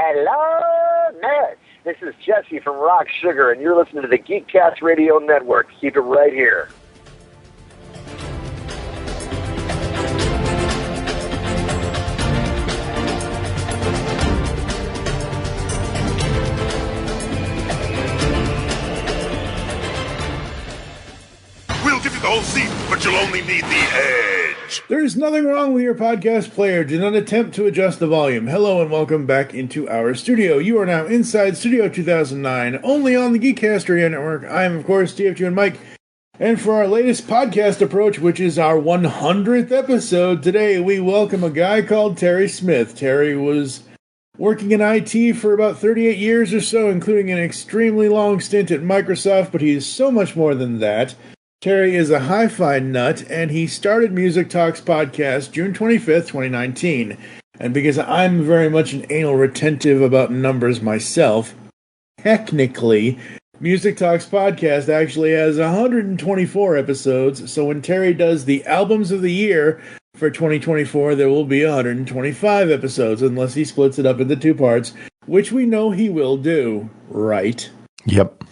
Hello, nerds. This is Jesse from Rock Sugar, and you're listening to the Geekcast Radio Network. Keep it right here. We'll give you the whole seat, but you'll only need the edge. There's nothing wrong with your podcast player. Do not attempt to adjust the volume. Hello and welcome back into our studio. You are now inside Studio 2009, only on the Geekcast Radio Network. I am, of course, TFG and Mike. And for our latest podcast approach, which is our 100th episode, today we welcome a guy called Terry Smith. Terry was working in IT for about 38 years or so, including an extremely long stint at Microsoft, but he's so much more than that. Terry is a hi-fi nut, and he started Music Talks podcast June 25th, 2019. And because I'm very much an anal retentive about numbers myself, technically, Music Talks podcast actually has 124 episodes, so when Terry does the albums of the year for 2024, there will be 125 episodes, unless he splits it up into two parts, which we know he will do, right? Yep.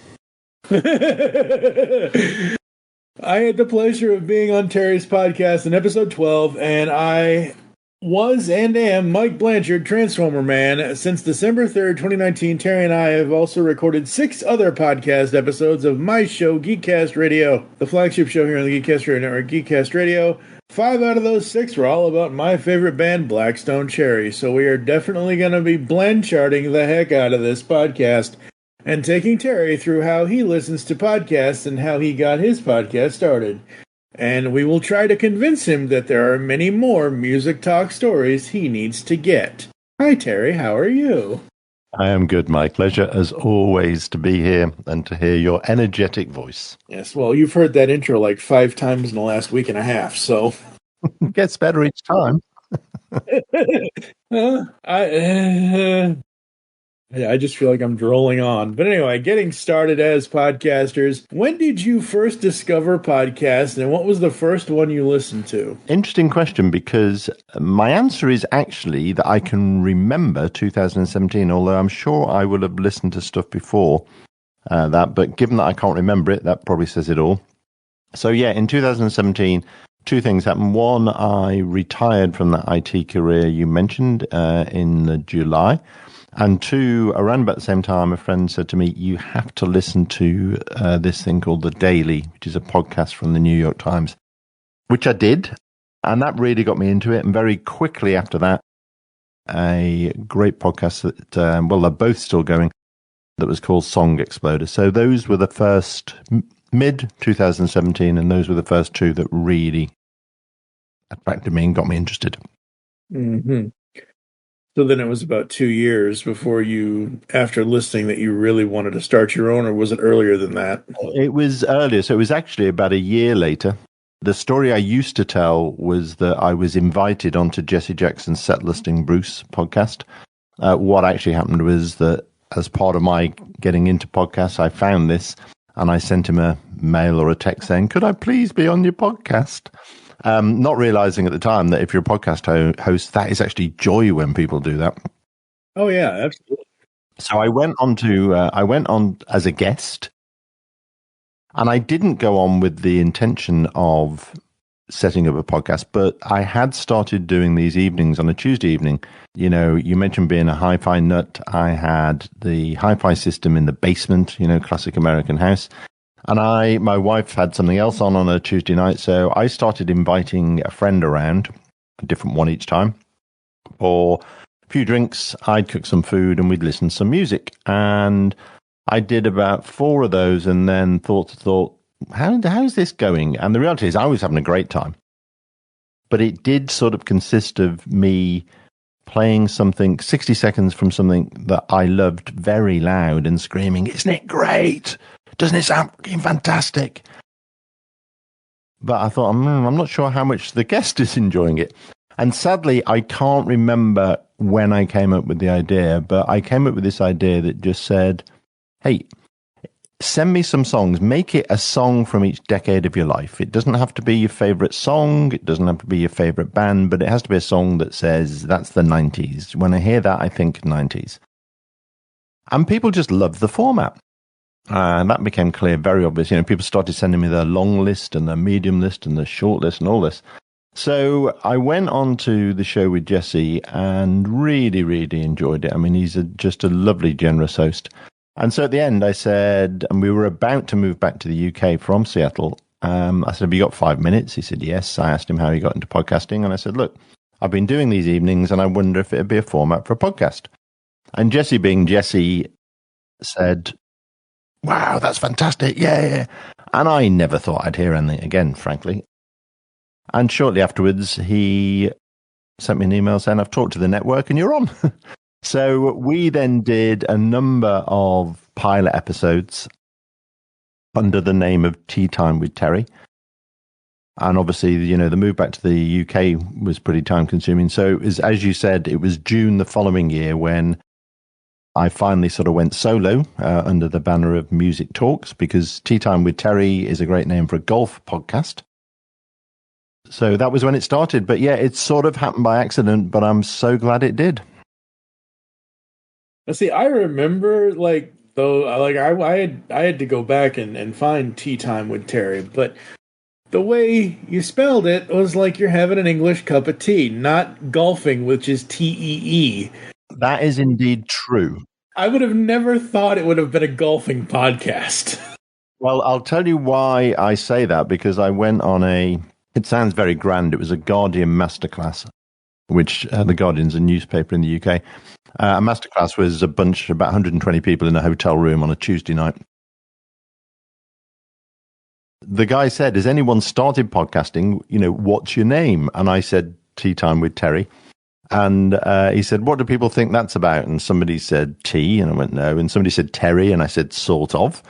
I had the pleasure of being on Terry's podcast in episode 12, and I was and am Mike Blanchard, Transformer Man. Since December 3rd, 2019, Terry and I have also recorded 6 other podcast episodes of my show, Geekcast Radio, the flagship show here on the Geekcast Radio Network, Geekcast Radio. 5 out of those 6 were all about my favorite band, Blackstone Cherry, so we are definitely going to be Blancharting the heck out of this podcast and taking Terry through how he listens to podcasts and how he got his podcast started. And we will try to convince him that there are many more Music Talk stories he needs to get. Hi, Terry. How are you? I am good, Mike. Pleasure, as always, to be here and to hear your energetic voice. Yes, well, you've heard that intro like 5 times in the last week and a half, so... It gets better each time. I just feel like I'm drolling on. But anyway, getting started as podcasters. When did you first discover podcasts, and what was the first one you listened to? Interesting question, because my answer is actually that I can remember 2017, although I'm sure I would have listened to stuff before that. But given that I can't remember it, that probably says it all. So yeah, in 2017, 2 things happened. One, I retired from that IT career you mentioned in July. And 2, around about the same time, a friend said to me, you have to listen to this thing called The Daily, which is a podcast from the New York Times, which I did. And that really got me into it. And very quickly after that, a great podcast that, well, they're both still going, that was called Song Exploder. So those were the first, mid-2017, and those were the first 2 that really attracted me and got me interested. Mm-hmm. So then it was about 2 years before you, after listening, that you really wanted to start your own, or was it earlier than that? It was earlier. So it was actually about a year later. The story I used to tell was that I was invited onto Jesse Jackson's Set Listing Bruce podcast. What actually happened was that as part of my getting into podcasts, I found this and I sent him a mail or a text saying, could I please be on your podcast? Not realizing at the time that if you're a podcast host, that is actually joy when people do that. Oh yeah, absolutely. So I went on as a guest, and I didn't go on with the intention of setting up a podcast, but I had started doing these evenings on a Tuesday evening. You know, you mentioned being a hi-fi nut. I had the hi-fi system in the basement, you know, classic American house. And my wife had something else on a Tuesday night, so I started inviting a friend around, a different one each time, for a few drinks. I'd cook some food, and we'd listen to some music. And I did about 4 of those, and then thought, how's this going? And the reality is, I was having a great time. But it did sort of consist of me playing something, 60 seconds from something that I loved very loud and screaming, isn't it great? Doesn't it sound fucking fantastic? But I thought, I'm not sure how much the guest is enjoying it. And sadly, I can't remember when I came up with the idea, but I came up with this idea that just said, hey, send me some songs. Make it a song from each decade of your life. It doesn't have to be your favorite song. It doesn't have to be your favorite band, but it has to be a song that says, that's the 90s. When I hear that, I think 90s. And people just loved the format. And that became clear, very obvious. People started sending me their long list and their medium list and their short list and all this. So I went on to the show with Jesse and really, really enjoyed it. I mean, he's just a lovely, generous host. And so at the end, I said, and we were about to move back to the UK from Seattle. I said, have you got 5 minutes? He said, yes. I asked him how he got into podcasting. And I said, look, I've been doing these evenings and I wonder if it'd be a format for a podcast. And Jesse, being Jesse, said, wow, that's fantastic. Yeah. And I never thought I'd hear anything again, frankly. And shortly afterwards, he sent me an email saying, I've talked to the network and you're on. So we then did a number of pilot episodes under the name of Tea Time with Terry. And obviously, the move back to the UK was pretty time consuming. So it was, as you said, it was June the following year when I finally sort of went solo under the banner of Music Talks, because Tea Time with Terry is a great name for a golf podcast. So that was when it started. But yeah, it sort of happened by accident, but I'm so glad it did. See, I remember, I had to go back and find Tea Time with Terry, but the way you spelled it was like you're having an English cup of tea, not golfing, which is Tee. That is indeed true. I would have never thought it would have been a golfing podcast. Well, I'll tell you why I say that, because I went on it sounds very grand, it was a Guardian masterclass, which the Guardian's a newspaper in the UK. A masterclass was about 120 people in a hotel room on a Tuesday night. The guy said, has anyone started podcasting? What's your name? And I said, Tea Time with Terry. And he said, what do people think that's about? And somebody said tea, and I went, no. And somebody said Terry, and I said, sort of.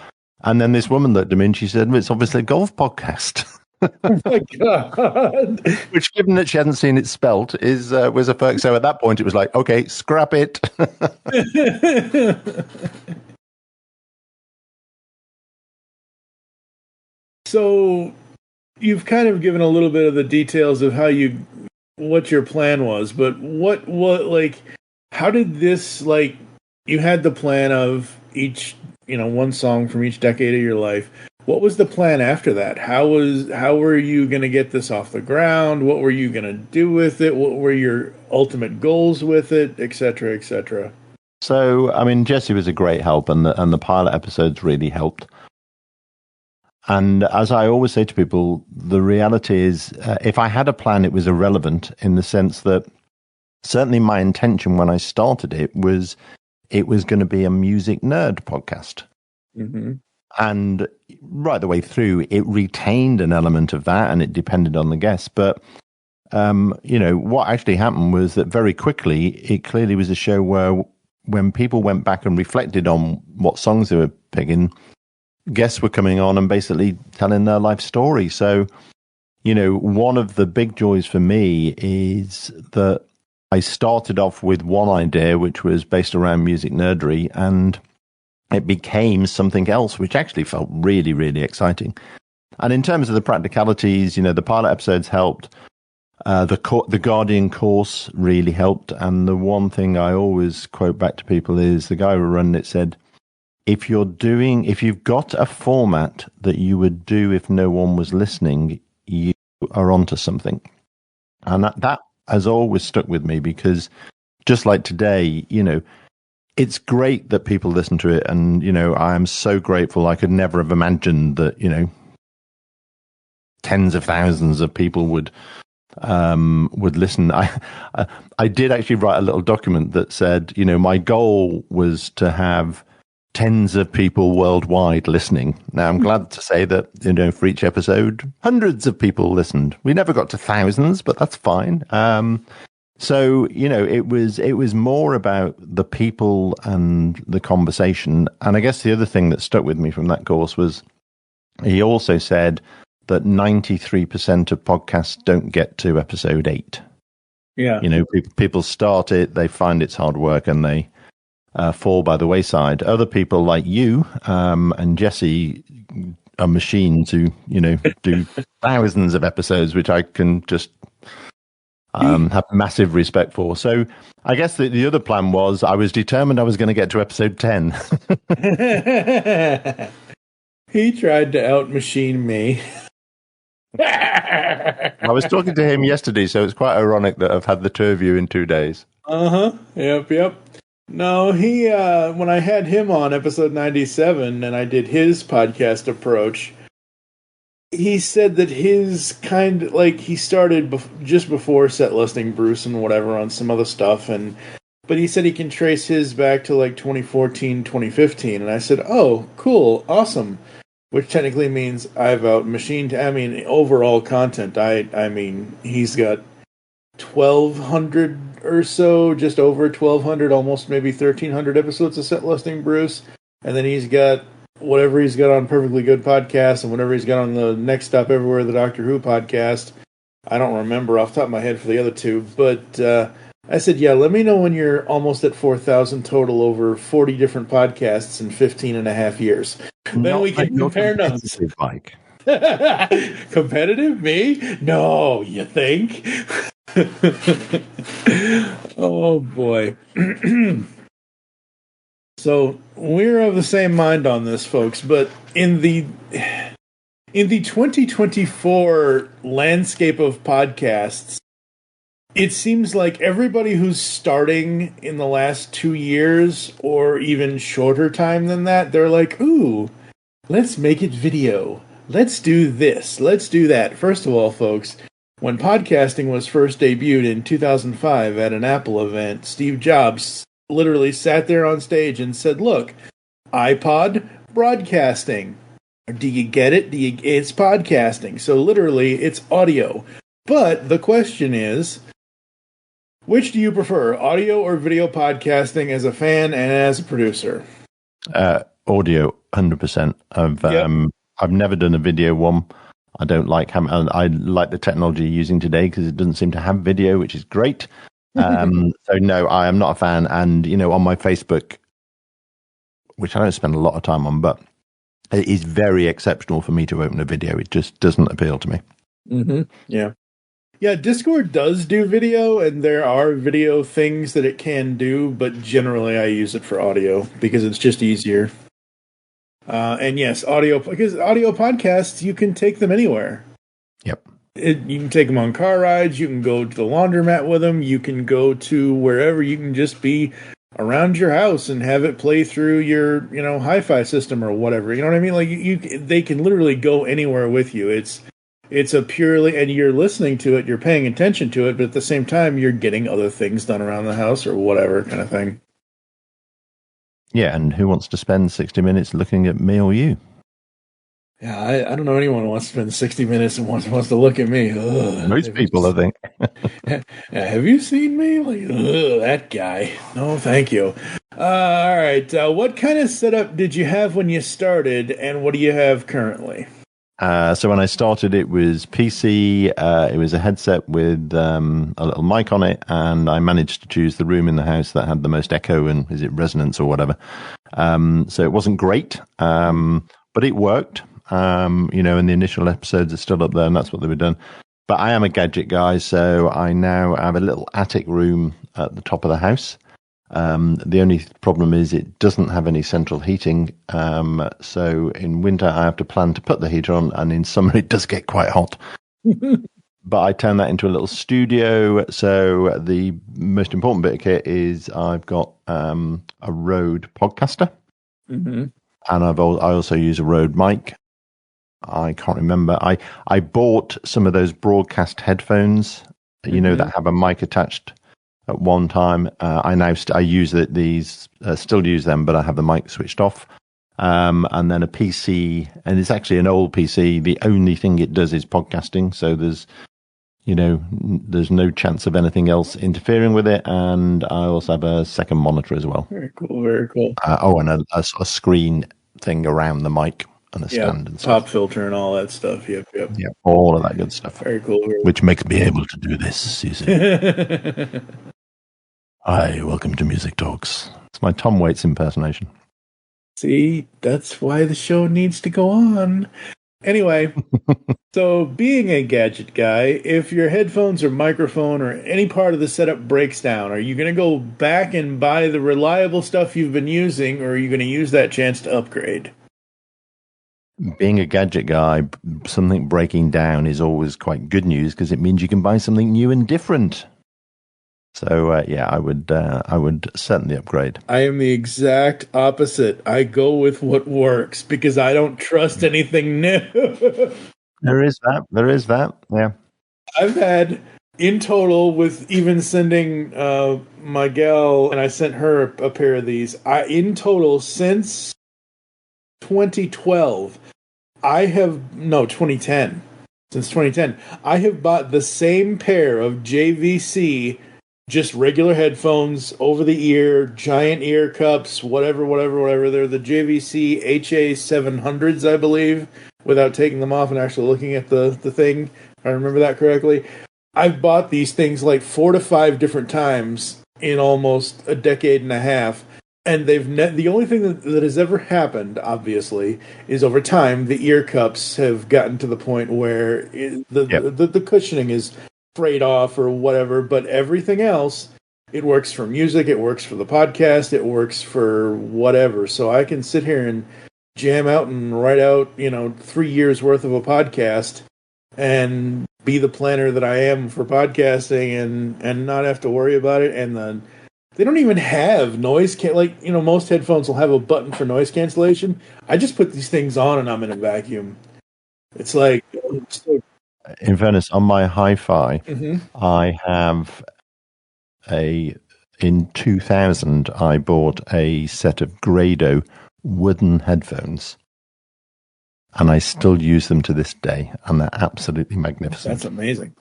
And then this woman looked at me and she said, well, it's obviously a golf podcast. Oh my God. Which, given that she hadn't seen it spelt, was a perk. So at that point, it was like, okay, scrap it. So you've kind of given a little bit of the details of what your plan was, but how did this, you had the plan of each, one song from each decade of your life. What was the plan after that? How were you going to get this off the ground? What were you going to do with it? What were your ultimate goals with it, et cetera, et cetera? So, I mean, Jesse was a great help, and the pilot episodes really helped. And as I always say to people, the reality is, if I had a plan, it was irrelevant, in the sense that certainly my intention when I started it was going to be a music nerd podcast. Mm-hmm. And right the way through, it retained an element of that, and it depended on the guest. But, what actually happened was that very quickly, it clearly was a show where when people went back and reflected on what songs they were picking, guests were coming on and basically telling their life story. So, one of the big joys for me is that I started off with one idea, which was based around music nerdery, and it became something else, which actually felt really, really exciting. And in terms of the practicalities, the pilot episodes helped. The Guardian course really helped. And the one thing I always quote back to people is the guy who ran it said, if you've got a format that you would do if no one was listening, you are onto something. And that has always stuck with me, because just like today, it's great that people listen to it. And, I am so grateful. I could never have imagined that, tens of thousands of people would listen. I did actually write a little document that said, my goal was to have tens of people worldwide listening. Now, I'm glad to say that, for each episode, hundreds of people listened. We never got to thousands, but that's fine. So, it was more about the people and the conversation. And I guess the other thing that stuck with me from that course was he also said that 93% of podcasts don't get to episode 8. Yeah. People start it, they find it's hard work, and they fall by the wayside. Other people like you and Jesse are machine to, do thousands of episodes, which I can just... have massive respect for. So I guess the other plan was I was determined I was going to get to episode 10. He tried to out-machine me. I was talking to him yesterday, so it's quite ironic that I've had the two of you in 2 days. Yep. No, he when I had him on episode 97 and I did his podcast approach, he said that his he started just before set listing Bruce and whatever on some other stuff, but he said he can trace his back to like 2014, 2015, and I said, "Oh, cool, awesome." Which technically means I've out-machined. I mean, overall content. I mean, he's got 1,200 or so, just over 1,200, almost maybe 1,300 episodes of set listing Bruce, and then he's got whatever he's got on Perfectly Good podcast and whatever he's got on the Next Stop Everywhere, the Doctor Who podcast. I don't remember off the top of my head for the other two, but I said, yeah, let me know when you're almost at 4,000 total over 40 different podcasts in 15 and a half years. Then we can compare notes. Mike. Competitive? Me? No, you think? Oh, boy. So, we're of the same mind on this, folks, but in the 2024 landscape of podcasts, it seems like everybody who's starting in the last 2 years, or even shorter time than that, they're like, ooh, let's make it video. Let's do this. Let's do that. First of all, folks, when podcasting was first debuted in 2005 at an Apple event, Steve Jobs literally sat there on stage and said, look, iPod broadcasting. Do you get it? It's podcasting. So literally, it's audio. But the question is, which do you prefer, audio or video podcasting as a fan and as a producer? Audio, 100%. I've never done a video one. I don't like I like the technology you're using today because it doesn't seem to have video, which is great. So no, I am not a fan. And, on my Facebook, which I don't spend a lot of time on, but it is very exceptional for me to open a video. It just doesn't appeal to me. Mm-hmm. Yeah. Yeah, Discord does do video, and there are video things that it can do, but generally I use it for audio because it's just easier. And yes, audio, because audio podcasts, you can take them anywhere. Yep. You can take them on car rides, you can go to the laundromat with them, you can go to wherever, you can just be around your house and have it play through your, hi-fi system or whatever. You know what I mean? Like, they can literally go anywhere with you. It's a purely, and you're listening to it, you're paying attention to it, but at the same time, you're getting other things done around the house or whatever kind of thing. Yeah, and who wants to spend 60 minutes looking at me or you? Yeah, I don't know anyone who wants to spend 60 minutes and wants to look at me. Ugh. Most people, I think. Have you seen me? Like, that guy. No, thank you. All right. What kind of setup did you have when you started, and what do you have currently? So when I started, it was PC. It was a headset with a little mic on it, and I managed to choose the room in the house that had the most echo and is it resonance or whatever. So it wasn't great, but it worked. And the initial episodes are still up there, and that's what they were done. But I am a gadget guy, so I now have a little attic room at the top of the house. The only problem is it doesn't have any central heating. So in winter, I have to plan to put the heater on, and in summer, it does get quite hot. But I turn that into a little studio. So the most important bit of kit is I've got a Rode Podcaster, and I also use a Rode mic. I can't remember. I bought some of those broadcast headphones, that have a mic attached at one time. I use these, still use them, but I have the mic switched off. And then a PC, and it's actually an old PC. The only thing it does is podcasting. So there's no chance of anything else interfering with it. And I also have a second monitor as well. Very cool. Very cool. And a screen thing around the mic. And a stand and pop filter and all that stuff. Yep. Yeah, all of that good stuff. Very cool. Which makes me able to do this, you see. Hi, welcome to Music Talks. It's my Tom Waits impersonation. See, that's why the show needs to go on. Anyway, so being a gadget guy, if your headphones or microphone or any part of the setup breaks down, are you going to go back and buy the reliable stuff you've been using, or are you going to use that chance to upgrade? Being a gadget guy, something breaking down is always quite good news because it means you can buy something new and different. So yeah, I would certainly upgrade. I am the exact opposite. I go with what works because I don't trust anything new. There is that. Yeah. I've had, in total, with even sending my gal, and I sent her a pair of these, in total, since 2012, 2010. Since 2010, I have bought the same pair of JVC, just regular headphones, over the ear, giant ear cups, whatever. They're the JVC HA700s, I believe, without taking them off and actually looking at the thing. If I remember that correctly. I've bought these things like 4 to 5 different times in almost a decade and a half. And the only thing that has ever happened, obviously, is over time the ear cups have gotten to the point where the cushioning is frayed off or whatever. But everything else, it works for music, it works for the podcast, it works for whatever. So I can sit here and jam out and write out 3 years worth of a podcast and be the planner that I am for podcasting and not have to worry about it. And they don't even have noise most headphones will have a button for noise cancellation. I just put these things on and I'm in a vacuum. It's like, in fairness, on my hi-fi, I have in 2000, I bought a set of Grado wooden headphones, and I still use them to this day, and they're absolutely magnificent. That's amazing.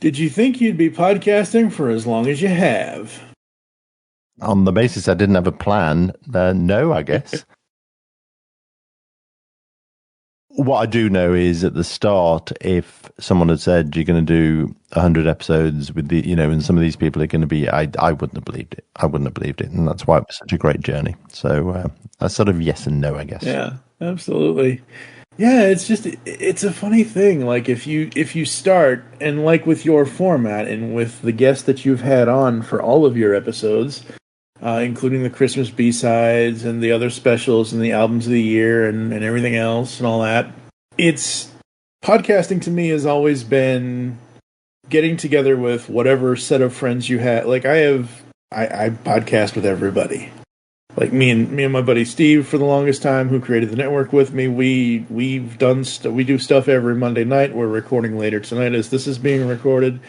Did you think you'd be podcasting for as long as you have? On the basis I didn't have a plan, no, I guess. What I do know is at the start, if someone had said you're going to do 100 episodes with and some of these people are going to be, I wouldn't have believed it. I wouldn't have believed it, and that's why it was such a great journey. So a sort of yes and no, I guess. Yeah, absolutely. Yeah, it's a funny thing. Like if you start, and like with your format and with the guests that you've had on for all of your episodes, including the Christmas B-sides and the other specials and the albums of the year and everything else and all that, it's podcasting to me has always been getting together with whatever set of friends you have. Like I podcast with everybody. Like me and my buddy Steve for the longest time, who created the network with me. We do stuff every Monday night. We're recording later tonight as this is being recorded.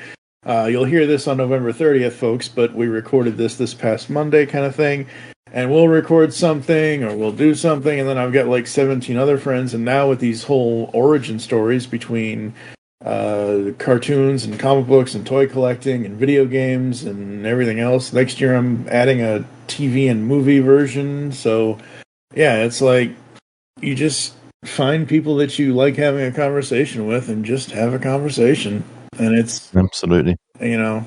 You'll hear this on November 30th, folks, but we recorded this past Monday kind of thing. And we'll record something or we'll do something, and then I've got like 17 other friends. And now with these whole origin stories between cartoons and comic books and toy collecting and video games and everything else, next year I'm adding a TV and movie version. So yeah, it's like you just find people that you like having a conversation with and just have a conversation. And it's absolutely, you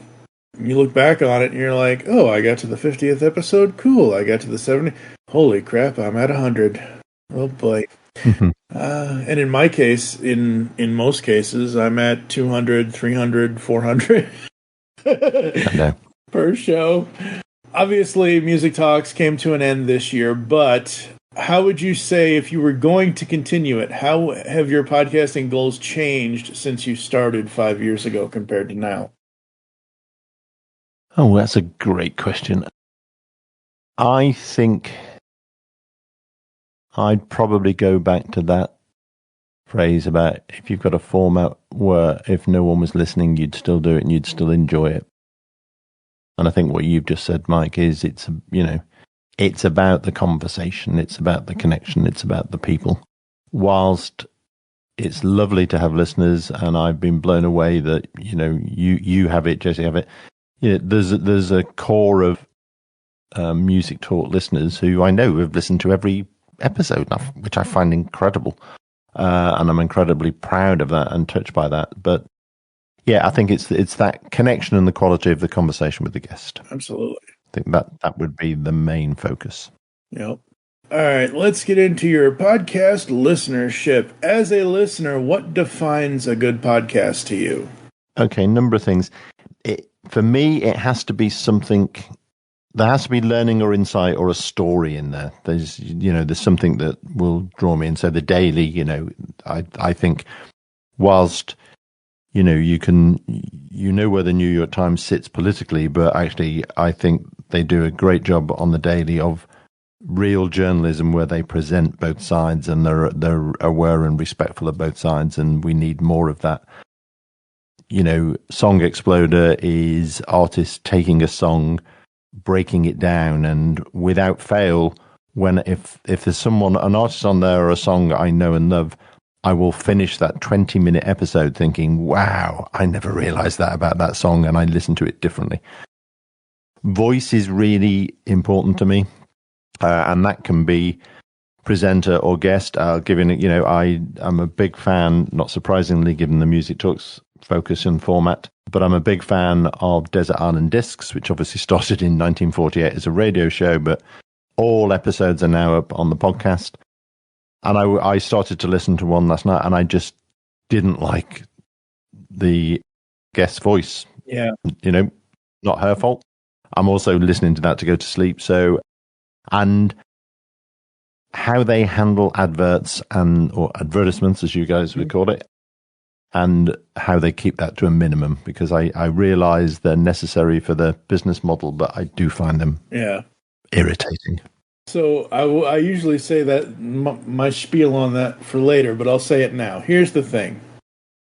look back on it and you're like, oh, I got to the 50th episode. Cool. I got to the 70th. Holy crap, I'm at 100. Oh boy. And in my case, in most cases, I'm at 200, 300, 400 per show. Obviously, Music Talks came to an end this year, but how would you say, if you were going to continue it, how have your podcasting goals changed since you started 5 years ago compared to now? Oh, that's a great question. I think I'd probably go back to that phrase about if you've got a format where if no one was listening, you'd still do it and you'd still enjoy it. And I think what you've just said, Mike, is it's about the conversation, it's about the connection, it's about the people. Whilst it's lovely to have listeners, and I've been blown away that you have it, Jesse have it. There's a core of Music Talk listeners who I know have listened to every episode, which I find incredible, and I'm incredibly proud of that and touched by that. But yeah, I think it's that connection and the quality of the conversation with the guest. Absolutely, I think that would be the main focus. Yep. All right, let's get into your podcast listenership. As a listener, what defines a good podcast to you? Okay, number of things. For me, it has to be something. There has to be learning or insight or a story in there. There's something that will draw me in. So the daily, I think, whilst you know where the New York Times sits politically, but actually, I think they do a great job on the daily of real journalism where they present both sides and they're aware and respectful of both sides, and we need more of that. Song Exploder is artists taking a song, breaking it down, and without fail, if there's an artist on there or a song I know and love, I will finish that 20-minute episode thinking, wow, I never realized that about that song, and I listen to it differently. Voice is really important to me. And that can be presenter or guest. I'm a big fan, not surprisingly, given the Music Talks focus and format, but I'm a big fan of Desert Island Discs, which obviously started in 1948 as a radio show, but all episodes are now up on the podcast. And I started to listen to one last night, and I just didn't like the guest voice. Yeah. Not her fault. I'm also listening to that to go to sleep. And how they handle adverts or advertisements, as you guys would call it, and how they keep that to a minimum, because I realize they're necessary for the business model, but I do find them irritating. So I usually say that my spiel on that for later, but I'll say it now. Here's the thing.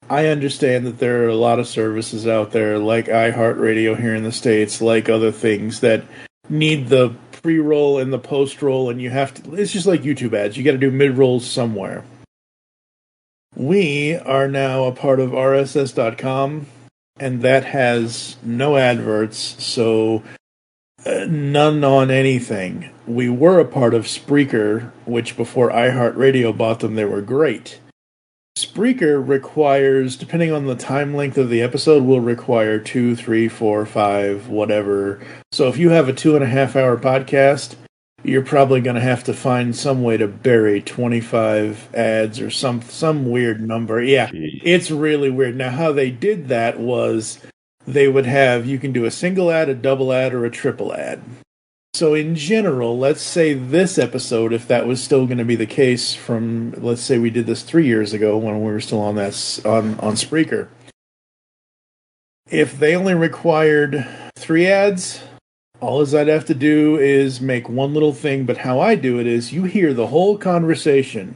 I understand that there are a lot of services out there, like iHeartRadio here in the States, like other things that need the pre-roll and the post-roll, and it's just like YouTube ads. You got to do mid-rolls somewhere. We are now a part of RSS.com, and that has no adverts, so none on anything. We were a part of Spreaker, which before iHeartRadio bought them, they were great. Spreaker requires, depending on the time length of the episode, will require 2, 3, 4, 5, whatever. So if you have a 2.5 hour podcast, you're probably going to have to find some way to bury 25 ads or some weird number. Yeah, It's really weird. Now, how they did that was they would have, you can do a single ad, a double ad, or a triple ad. So in general, let's say this episode, if that was still going to be the case from, let's say we did this 3 years ago when we were still on Spreaker. If they only required 3 ads, all I'd have to do is make one little thing. But how I do it is you hear the whole conversation.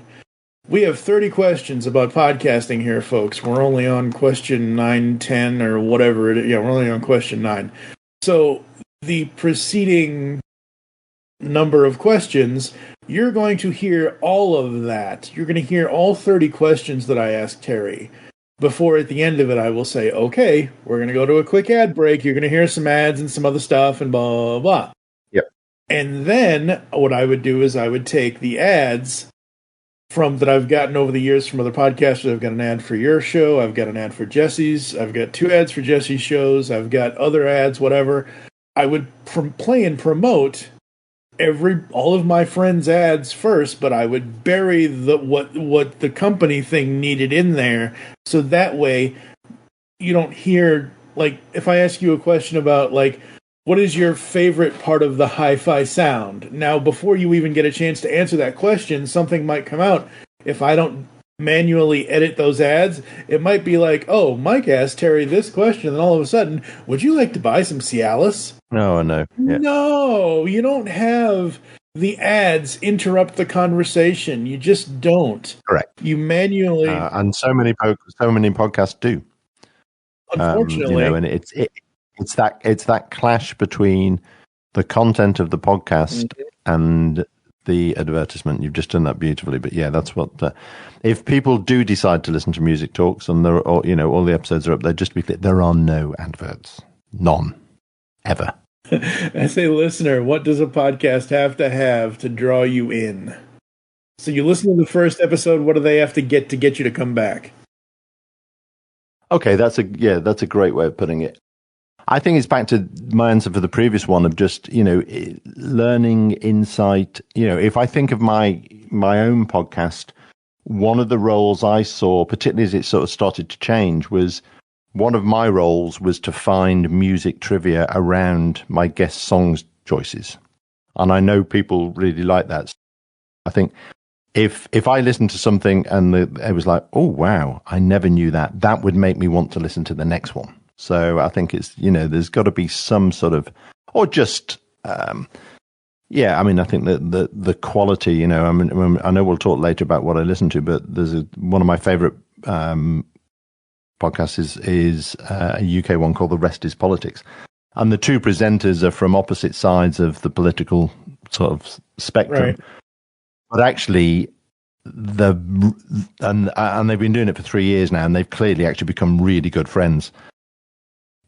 We have 30 questions about podcasting here, folks. We're only on question 9, 10, or whatever. We're only on question 9. So the preceding number of questions, you're going to hear all of that. You're going to hear all 30 questions that I asked Terry. Before at the end of it, I will say, okay, we're going to go to a quick ad break. You're going to hear some ads and some other stuff and blah, blah, blah. Yep. And then what I would do is I would take the ads that I've gotten over the years from other podcasters. I've got an ad for your show. I've got an ad for Jesse's. I've got 2 ads for Jesse's shows. I've got other ads, whatever. I would play and promote all of my friends' ads first, but I would bury what the company thing needed in there, so that way you don't hear, like, if I ask you a question about, like, what is your favorite part of the hi-fi sound? Now, before you even get a chance to answer that question, something might come out. If I don't manually edit those ads, it might be like, oh, Mike asked Terry this question, and all of a sudden, would you like to buy some Cialis? No. Yeah. No, you don't have the ads interrupt the conversation. You just don't. Correct. You manually, and so many podcasts do. Unfortunately, and it's that clash between the content of the podcast and the advertisement. You've just done that beautifully. But yeah, that's what. If people do decide to listen to Music Talks and all the episodes are up there, just to be clear, there are no adverts, none, ever. As a listener, what does a podcast have to draw you in? So you listen to the first episode. What do they have to get you to come back? Okay, that's a great way of putting it. I think it's back to my answer for the previous one of just, learning insight. If I think of my own podcast, one of the roles I saw, particularly as it sort of started to change, was one of my roles was to find music trivia around my guest songs choices. And I know people really like that. I think if I listened to something and it was like, oh, wow, I never knew that, that would make me want to listen to the next one. So I think it's, there's got to be some sort of, or just, I think that the quality, I know we'll talk later about what I listen to, but there's one of my favorite podcasts is a UK one called The Rest is Politics. And the two presenters are from opposite sides of the political sort of spectrum. Right. But actually, and they've been doing it for 3 years now, and they've clearly actually become really good friends.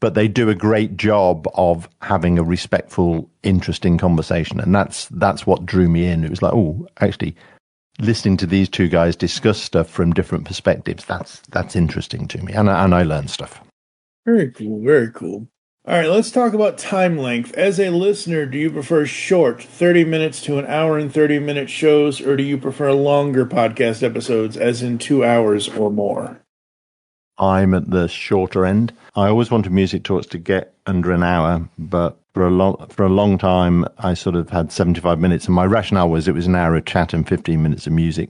But they do a great job of having a respectful, interesting conversation, and that's what drew me in. It was like, oh, actually, listening to these two guys discuss stuff from different perspectives, that's interesting to me, and I learned stuff. Very cool, very cool. All right, let's talk about time length. As a listener, do you prefer short, 30 minutes to an hour and 30-minute shows, or do you prefer longer podcast episodes, as in 2 hours or more? I'm at the shorter end. I always wanted music talks to get under an hour, but for a long time, I sort of had 75 minutes, and my rationale was it was an hour of chat and 15 minutes of music.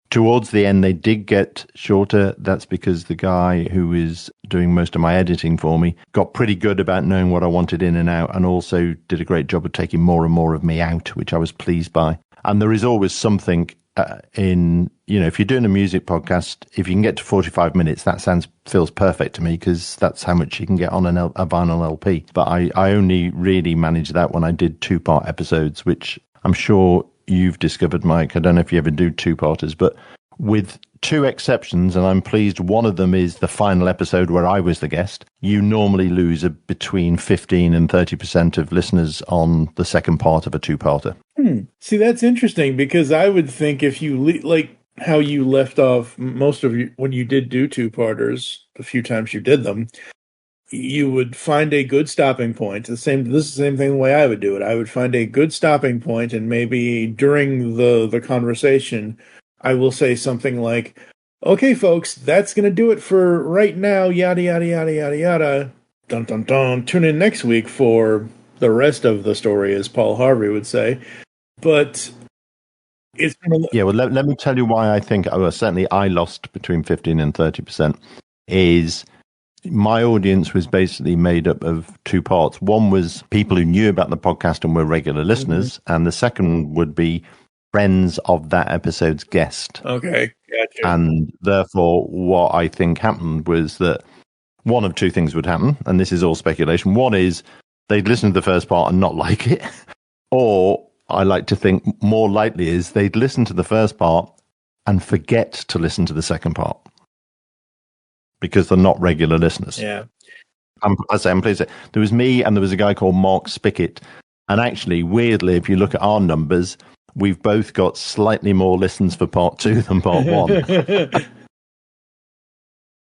Towards the end, they did get shorter. That's because the guy who is doing most of my editing for me got pretty good about knowing what I wanted in and out, and also did a great job of taking more and more of me out, which I was pleased by. And there is always something if you're doing a music podcast, if you can get to 45 minutes, that feels perfect to me, because that's how much you can get on a vinyl LP. But I only really managed that when I did 2-part episodes, which I'm sure you've discovered, Mike. I don't know if you ever do 2-parters, but with 2 exceptions, and I'm pleased one of them is the final episode where I was the guest, you normally lose between 15 and 30% of listeners on the second part of a 2-parter. See, that's interesting, because I would think if you like how you left off most of you when you did do 2-parters, the few times you did them, you would find a good stopping point. This is the same thing the way I would do it. I would find a good stopping point, and maybe during the conversation, I will say something like, okay, folks, that's going to do it for right now, yada, yada, yada, yada, yada. Dun, dun, dun. Tune in next week for the rest of the story, as Paul Harvey would say. But it's... Yeah, well, let me tell you why I think, certainly I lost between 15 and 30%, is my audience was basically made up of 2 parts. One was people who knew about the podcast and were regular listeners, and the second would be friends of that episode's guest. Okay, gotcha. And therefore, what I think happened was that one of 2 things would happen, and this is all speculation. One is they'd listen to the first part and not like it, or I like to think more likely is they'd listen to the first part and forget to listen to the second part, because they're not regular listeners. Yeah. I'm pleased. There was me and there was a guy called Mark Spickett. And actually, weirdly, if you look at our numbers, we've both got slightly more listens for part 2 than part 1.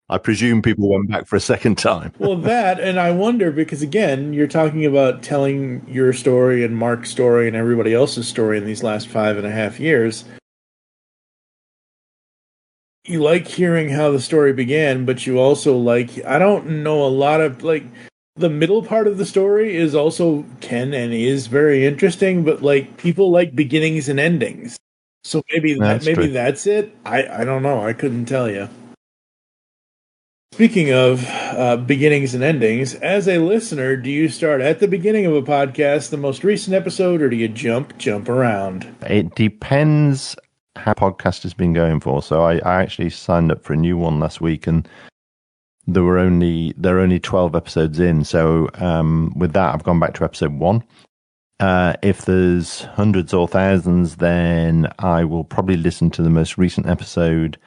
I presume people went back for a second time. Well, that, and I wonder, because again, you're talking about telling your story and Mark's story and everybody else's story in these last 5.5 years. You like hearing how the story began, but you also I don't know a lot of, the middle part of the story is also is very interesting, but people like beginnings and endings. So maybe that's it. I don't know. I couldn't tell you. Speaking of beginnings and endings, as a listener, do you start at the beginning of a podcast, the most recent episode, or do you jump around? It depends how podcast has been going for. So I actually signed up for a new one last week, and there are only 12 episodes in. So with that, I've gone back to episode 1. If there's hundreds or thousands, then I will probably listen to the most recent episode.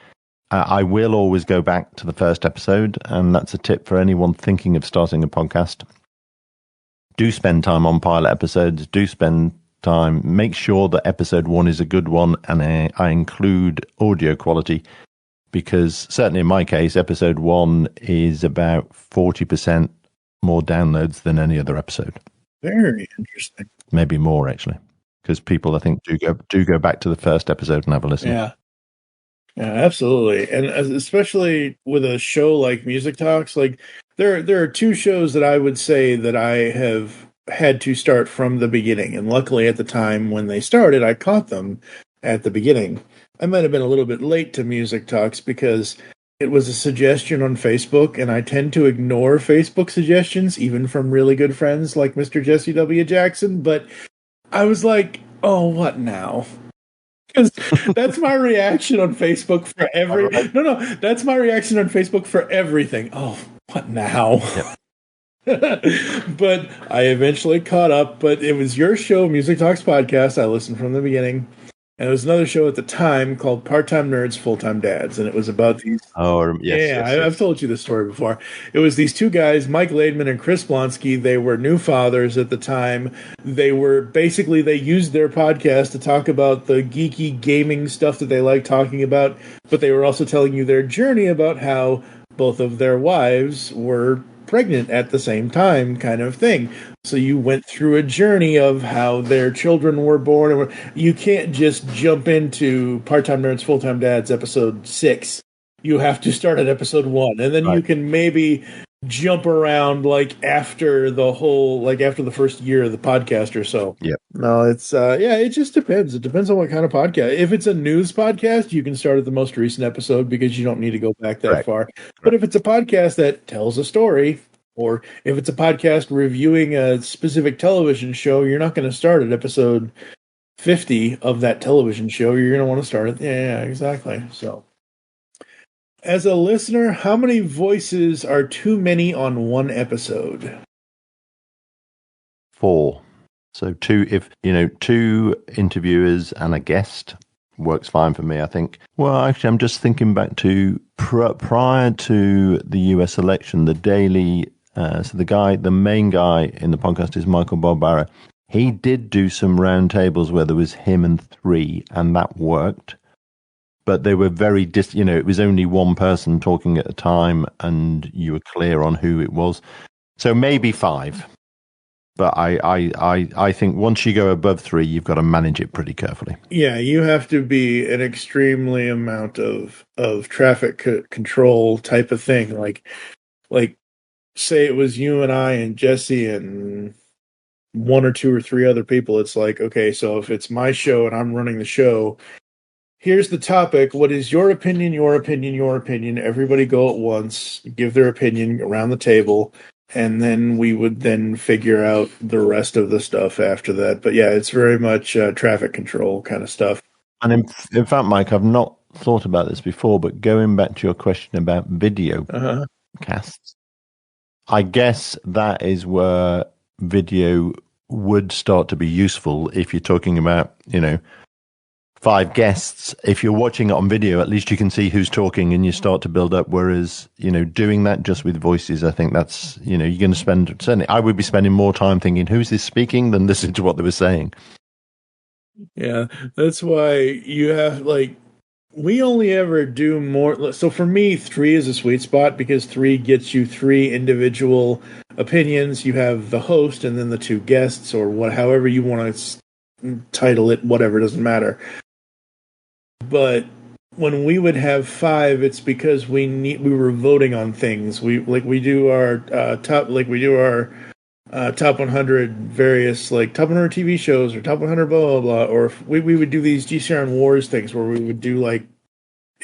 I will always go back to the first episode, and that's a tip for anyone thinking of starting a podcast. Do spend time on pilot episodes. Do spend time. Make sure that episode 1 is a good one, and I include audio quality, because certainly in my case, episode 1 is about 40% more downloads than any other episode. Very interesting. Maybe more, actually, because people, I think, do go back to the first episode and have a listen. Yeah. Yeah, absolutely. And especially with a show like Music Talks, like there are two shows that I would say that I have had to start from the beginning. And luckily at the time when they started, I caught them at the beginning. I might have been a little bit late to Music Talks because it was a suggestion on Facebook, and I tend to ignore Facebook suggestions, even from really good friends like Mr. Jesse W. Jackson. But I was like, oh, what now? Because that's my reaction on Facebook for that's my reaction on Facebook for everything. Oh, what now? Yep. But I eventually caught up. But it was your show, Music Talks Podcast. I listened from the beginning. And it was another show at the time called Part-Time Nerds, Full-Time Dads. And it was about these... Oh, yes. Yeah, I've told you this story before. It was these two guys, Mike Laidman and Chris Blonsky. They were new fathers at the time. They used their podcast to talk about the geeky gaming stuff that they like talking about. But they were also telling you their journey about how both of their wives were pregnant at the same time, kind of thing. So you went through a journey of how their children were born. You can't just jump into Part-Time Nerds, Full-Time Dads, episode 6. You have to start at episode 1, and then you can maybe jump around after the first year of the podcast or so. Yeah. No, it's it just depends. It depends on what kind of podcast. If it's a news podcast, you can start at the most recent episode because you don't need to go back that far. But if it's a podcast that tells a story, or if it's a podcast reviewing a specific television show, you're not going to start at episode 50 of that television show. You're going to want to start at exactly. So, as a listener, how many voices are too many on one episode? 4. So 2 interviewers and a guest works fine for me, I think. Well, actually, I'm just thinking back to prior to the US election, the daily. So the main guy in the podcast is Michael Barbara. He did do some roundtables where there was him and 3, and that worked. But they were very it was only one person talking at a time, and you were clear on who it was. So maybe 5. But I think once you go above 3, you've got to manage it pretty carefully. Yeah, you have to be an extremely amount of traffic control type of thing. Like say it was you and I and Jesse and 1 or 2 or 3 other people. It's like, okay, so if it's my show and I'm running the show, here's the topic. What is your opinion, your opinion, your opinion? Everybody go at once, give their opinion around the table, and then we would then figure out the rest of the stuff after that. But yeah, it's very much traffic control kind of stuff. And in fact, Mike, I've not thought about this before, but going back to your question about video casts, I guess that is where video would start to be useful if you're talking about, 5 guests. If you're watching it on video, at least you can see who's talking and you start to build up. Whereas, doing that just with voices, I think that's, you're going to certainly I would be spending more time thinking, who's this speaking than listening to what they were saying. Yeah, that's why you have we only ever do more. So for me, 3 is a sweet spot because 3 gets you 3 individual opinions. You have the host and then the 2 guests, or however you want to title it, whatever, doesn't matter. But when we would have 5, it's because we were voting on things. We do our top 100 various top 100 TV shows or top 100 blah blah blah, or we would do these GCRN Wars things where we would do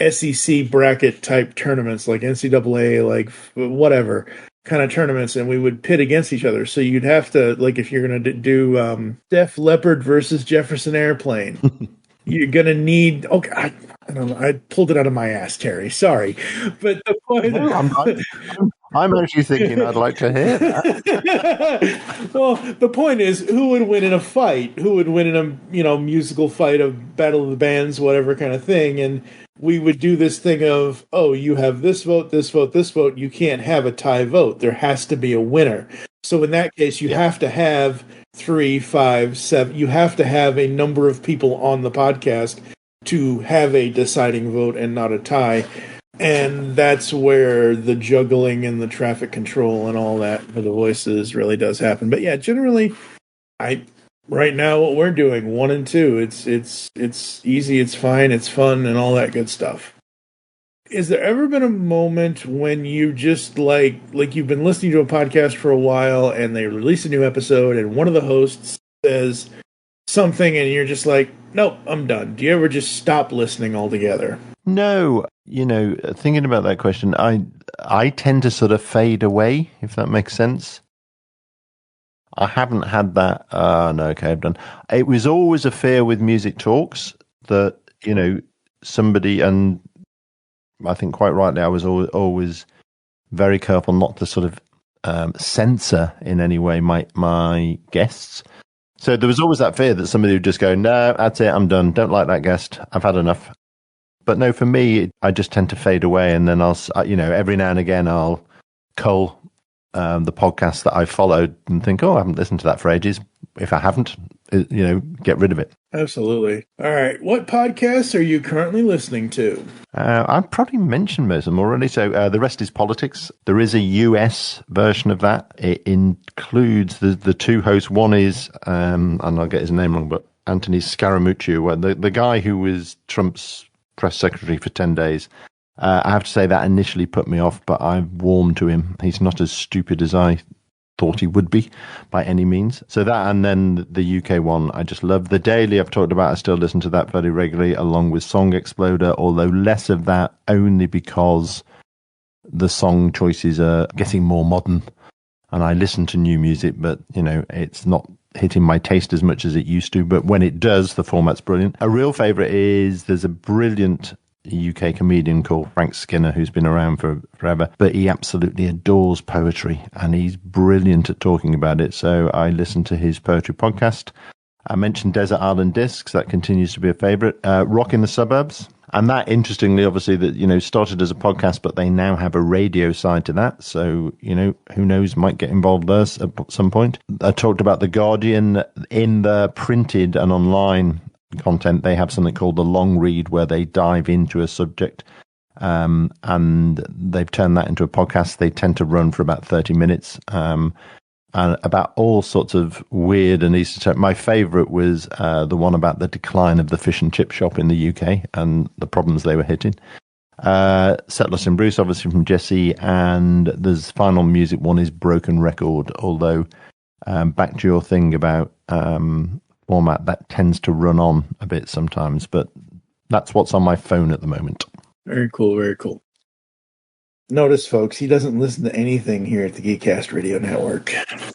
SEC bracket type tournaments, like NCAA, whatever kind of tournaments, and we would pit against each other. So you'd have to if you're going to do Def Leppard versus Jefferson Airplane, you're going to need I don't know. I pulled it out of my ass, Terry. Sorry, but the point. I'm actually thinking I'd like to hear that. Well, the point is, who would win in a fight? Who would win in a musical fight, of Battle of the Bands, whatever kind of thing? And we would do this thing of, you have this vote, this vote, this vote. You can't have a tie vote. There has to be a winner. So in that case, you have to have 3, 5, 7. You have to have a number of people on the podcast to have a deciding vote and not a tie. And that's where the juggling and the traffic control and all that for the voices really does happen. But yeah, generally, right now what we're doing 1 and 2, it's easy, it's fine, it's fun, and all that good stuff. Has there ever been a moment when you just like you've been listening to a podcast for a while and they release a new episode and one of the hosts says something and you're just like, nope, I'm done? Do you ever just stop listening altogether? No, thinking about that question, I tend to sort of fade away, if that makes sense. I haven't had that. No, okay, I've done. It was always a fear with Music Talks that, somebody, and I think quite rightly, I was always very careful not to sort of censor in any way my guests. So there was always that fear that somebody would just go, no, that's it, I'm done. Don't like that guest. I've had enough. But no, for me, I just tend to fade away, and then I'll, every now and again, I'll cull the podcast that I've followed and think, oh, I haven't listened to that for ages. If I haven't, get rid of it. Absolutely. All right. What podcasts are you currently listening to? I've probably mentioned most of them already. So The Rest is Politics. There is a US version of that. It includes the two hosts. One is, and I'll get his name wrong, but Anthony Scaramucci, the guy who was Trump's press secretary for 10 days. I have to say that initially put me off, but I've warmed to him. He's not as stupid as I thought he would be by any means. So that, and then the UK one, I just love. The Daily I've talked about, I still listen to that very regularly, along with Song Exploder, although less of that only because the song choices are getting more modern. And I listen to new music, but, it's not hitting my taste as much as it used to. But when it does, the format's brilliant. A real favourite is, there's a brilliant UK comedian called Frank Skinner, who's been around for forever, but he absolutely adores poetry and he's brilliant at talking about it. So I listen to his poetry podcast. I mentioned Desert Island Discs, that continues to be a favorite. Rock in the Suburbs, and that, interestingly, obviously, that started as a podcast, but they now have a radio side to that. So who knows, might get involved there at some point. I talked about The Guardian. In the printed and online content, they have something called the long read, where they dive into a subject, and they've turned that into a podcast. They tend to run for about 30 minutes, and about all sorts of weird and esoteric. My favorite was the one about the decline of the fish and chip shop in the UK and the problems they were hitting. Settlers in Bruce, obviously, from Jesse, and there's final music one is Broken Record, although back to your thing about format, that tends to run on a bit sometimes, but that's what's on my phone at the moment. Very cool, very cool. Notice, folks, he doesn't listen to anything here at the Geekcast Radio Network.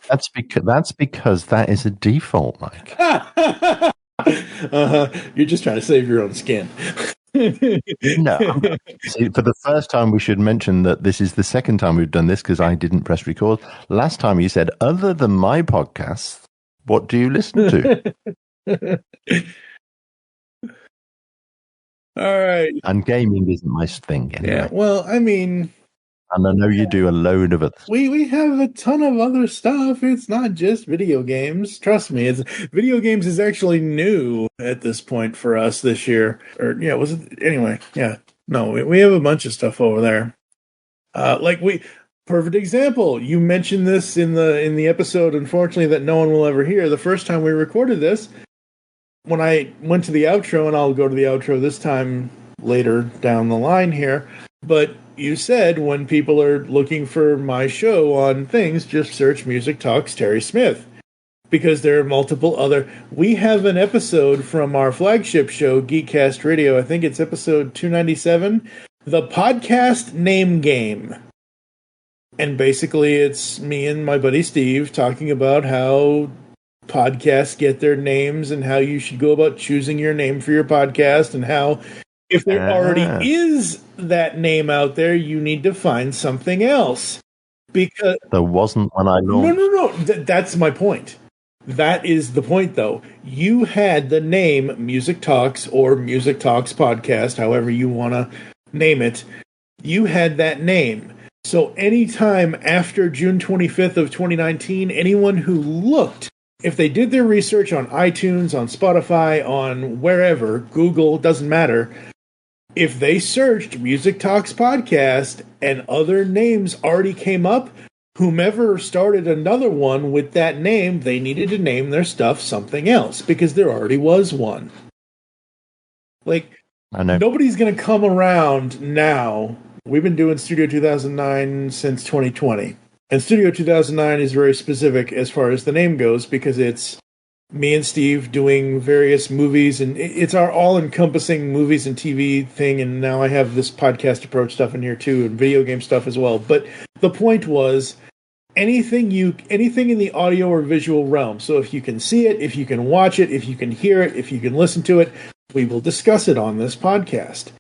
That's because that is a default, Mike. You're just trying to save your own skin. No. See, for the first time, we should mention that this is the second time we've done this because I didn't press record. Last time you said, other than my podcasts, what do you listen to? All right. And gaming isn't my thing anyway. Yeah, well, I mean... And I know you do a load of it. We have a ton of other stuff. It's not just video games. Trust me, video games is actually new at this point for us this year. Or yeah, was it anyway? Yeah, no, we have a bunch of stuff over there. Perfect example. You mentioned this in the episode, unfortunately, that no one will ever hear. The first time we recorded this, when I went to the outro, and I'll go to the outro this time later down the line here, but you said when people are looking for my show on things, just search Music Talks Terry Smith. Because there are multiple other... We have an episode from our flagship show, Geekcast Radio. I think it's episode 297. The Podcast Name Game. And basically it's me and my buddy Steve talking about how podcasts get their names and how you should go about choosing your name for your podcast, and how if there already is that name out there, you need to find something else. Because there wasn't when I launched. No. That's my point. That is the point, though. You had the name Music Talks or Music Talks Podcast, however you want to name it. You had that name. So anytime after June 25th of 2019, anyone who looked, if they did their research on iTunes, on Spotify, on wherever, Google, doesn't matter, if they searched Music Talks Podcast and other names already came up, whomever started another one with that name, they needed to name their stuff something else because there already was one. Like, I know. Nobody's going to come around now. We've been doing Studio 2009 since 2020. And Studio 2009 is very specific as far as the name goes because it's me and Steve doing various movies, and it's our all-encompassing movies and TV thing, and now I have this podcast approach stuff in here too, and video game stuff as well. But the point was, anything in the audio or visual realm. So if you can see it, if you can watch it, if you can hear it, if you can listen to it, we will discuss it on this podcast.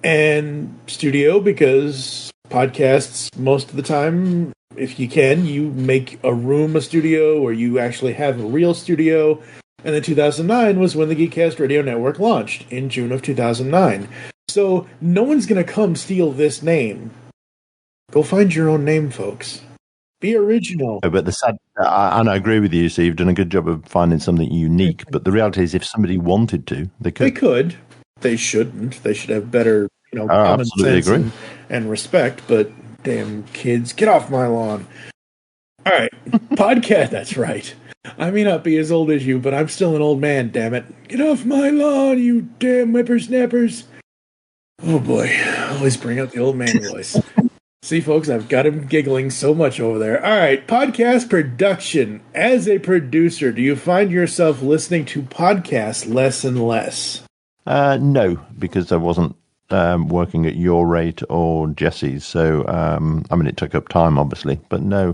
And studio, because podcasts, most of the time, if you can, you make a room a studio, or you actually have a real studio. And then 2009 was when the Geekcast Radio Network launched, in June of 2009. So no one's going to come steal this name. Go find your own name, folks. Be original. But the sad, and I agree with you, so you've done a good job of finding something unique. But the reality is, if somebody wanted to, they could. They could. They shouldn't. They should have better, common sense and respect. But damn kids, get off my lawn. All right, podcast. That's right. I may not be as old as you, but I'm still an old man. Damn it! Get off my lawn, you damn whippersnappers! Oh boy, always bring out the old man voice. See, folks, I've got him giggling so much over there. All right, podcast production. As a producer, do you find yourself listening to podcasts less and less? No, because I wasn't working at your rate or Jesse's. So, it took up time, obviously, but no.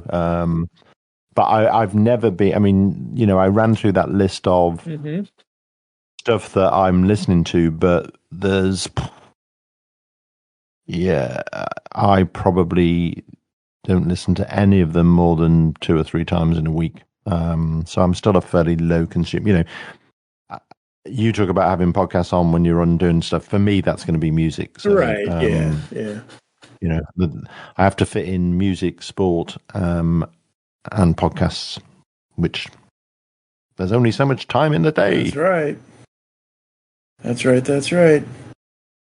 But I've never been, I ran through that list of stuff that I'm listening to, but I probably don't listen to any of them more than 2 or 3 times in a week. So I'm still a fairly low consumer. You talk about having podcasts on when you're doing stuff. For me, that's going to be music. So, right, yeah. I have to fit in music, sport, and podcasts, which there's only so much time in the day. That's right.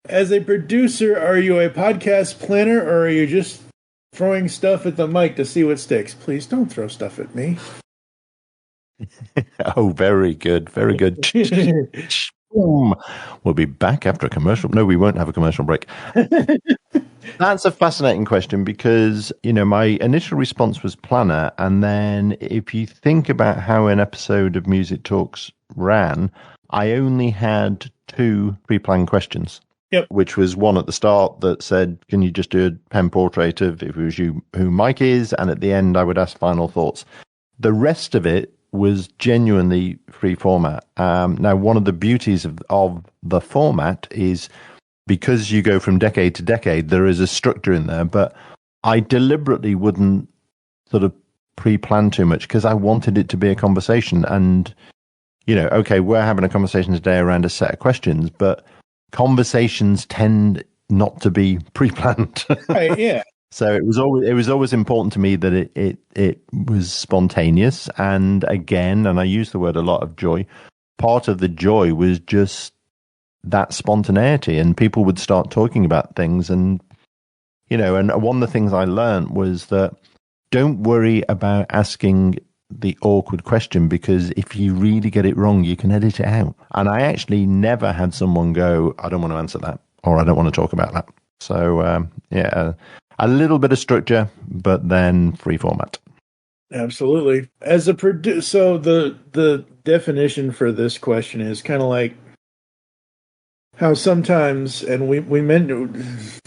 As a producer, are you a podcast planner, or are you just throwing stuff at the mic to see what sticks? Please don't throw stuff at me. Oh, very good. Very good. We'll be back after a commercial. No, we won't have a commercial break. That's a fascinating question because, my initial response was planner. And then if you think about how an episode of Music Talks ran, I only had 2 pre-planned questions. Yep. Which was one at the start that said, can you just do a pen portrait of, if it was you, who Mike is? And at the end, I would ask final thoughts. The rest of it was genuinely free format. Now, one of the beauties of the format is because you go from decade to decade, there is a structure in there, but I deliberately wouldn't sort of pre-plan too much because I wanted it to be a conversation. And, okay, we're having a conversation today around a set of questions, but conversations tend not to be pre-planned. Right, yeah. So it was always important to me that it was spontaneous. And again, and I use the word a lot, of joy. Part of the joy was just that spontaneity, and people would start talking about things. And, and one of the things I learned was that don't worry about asking the awkward question, because if you really get it wrong, you can edit it out. And I actually never had someone go, I don't want to answer that, or I don't want to talk about that. So, a little bit of structure, but then free format. Absolutely. As a producer, so the definition for this question is kind of like how sometimes, and we meant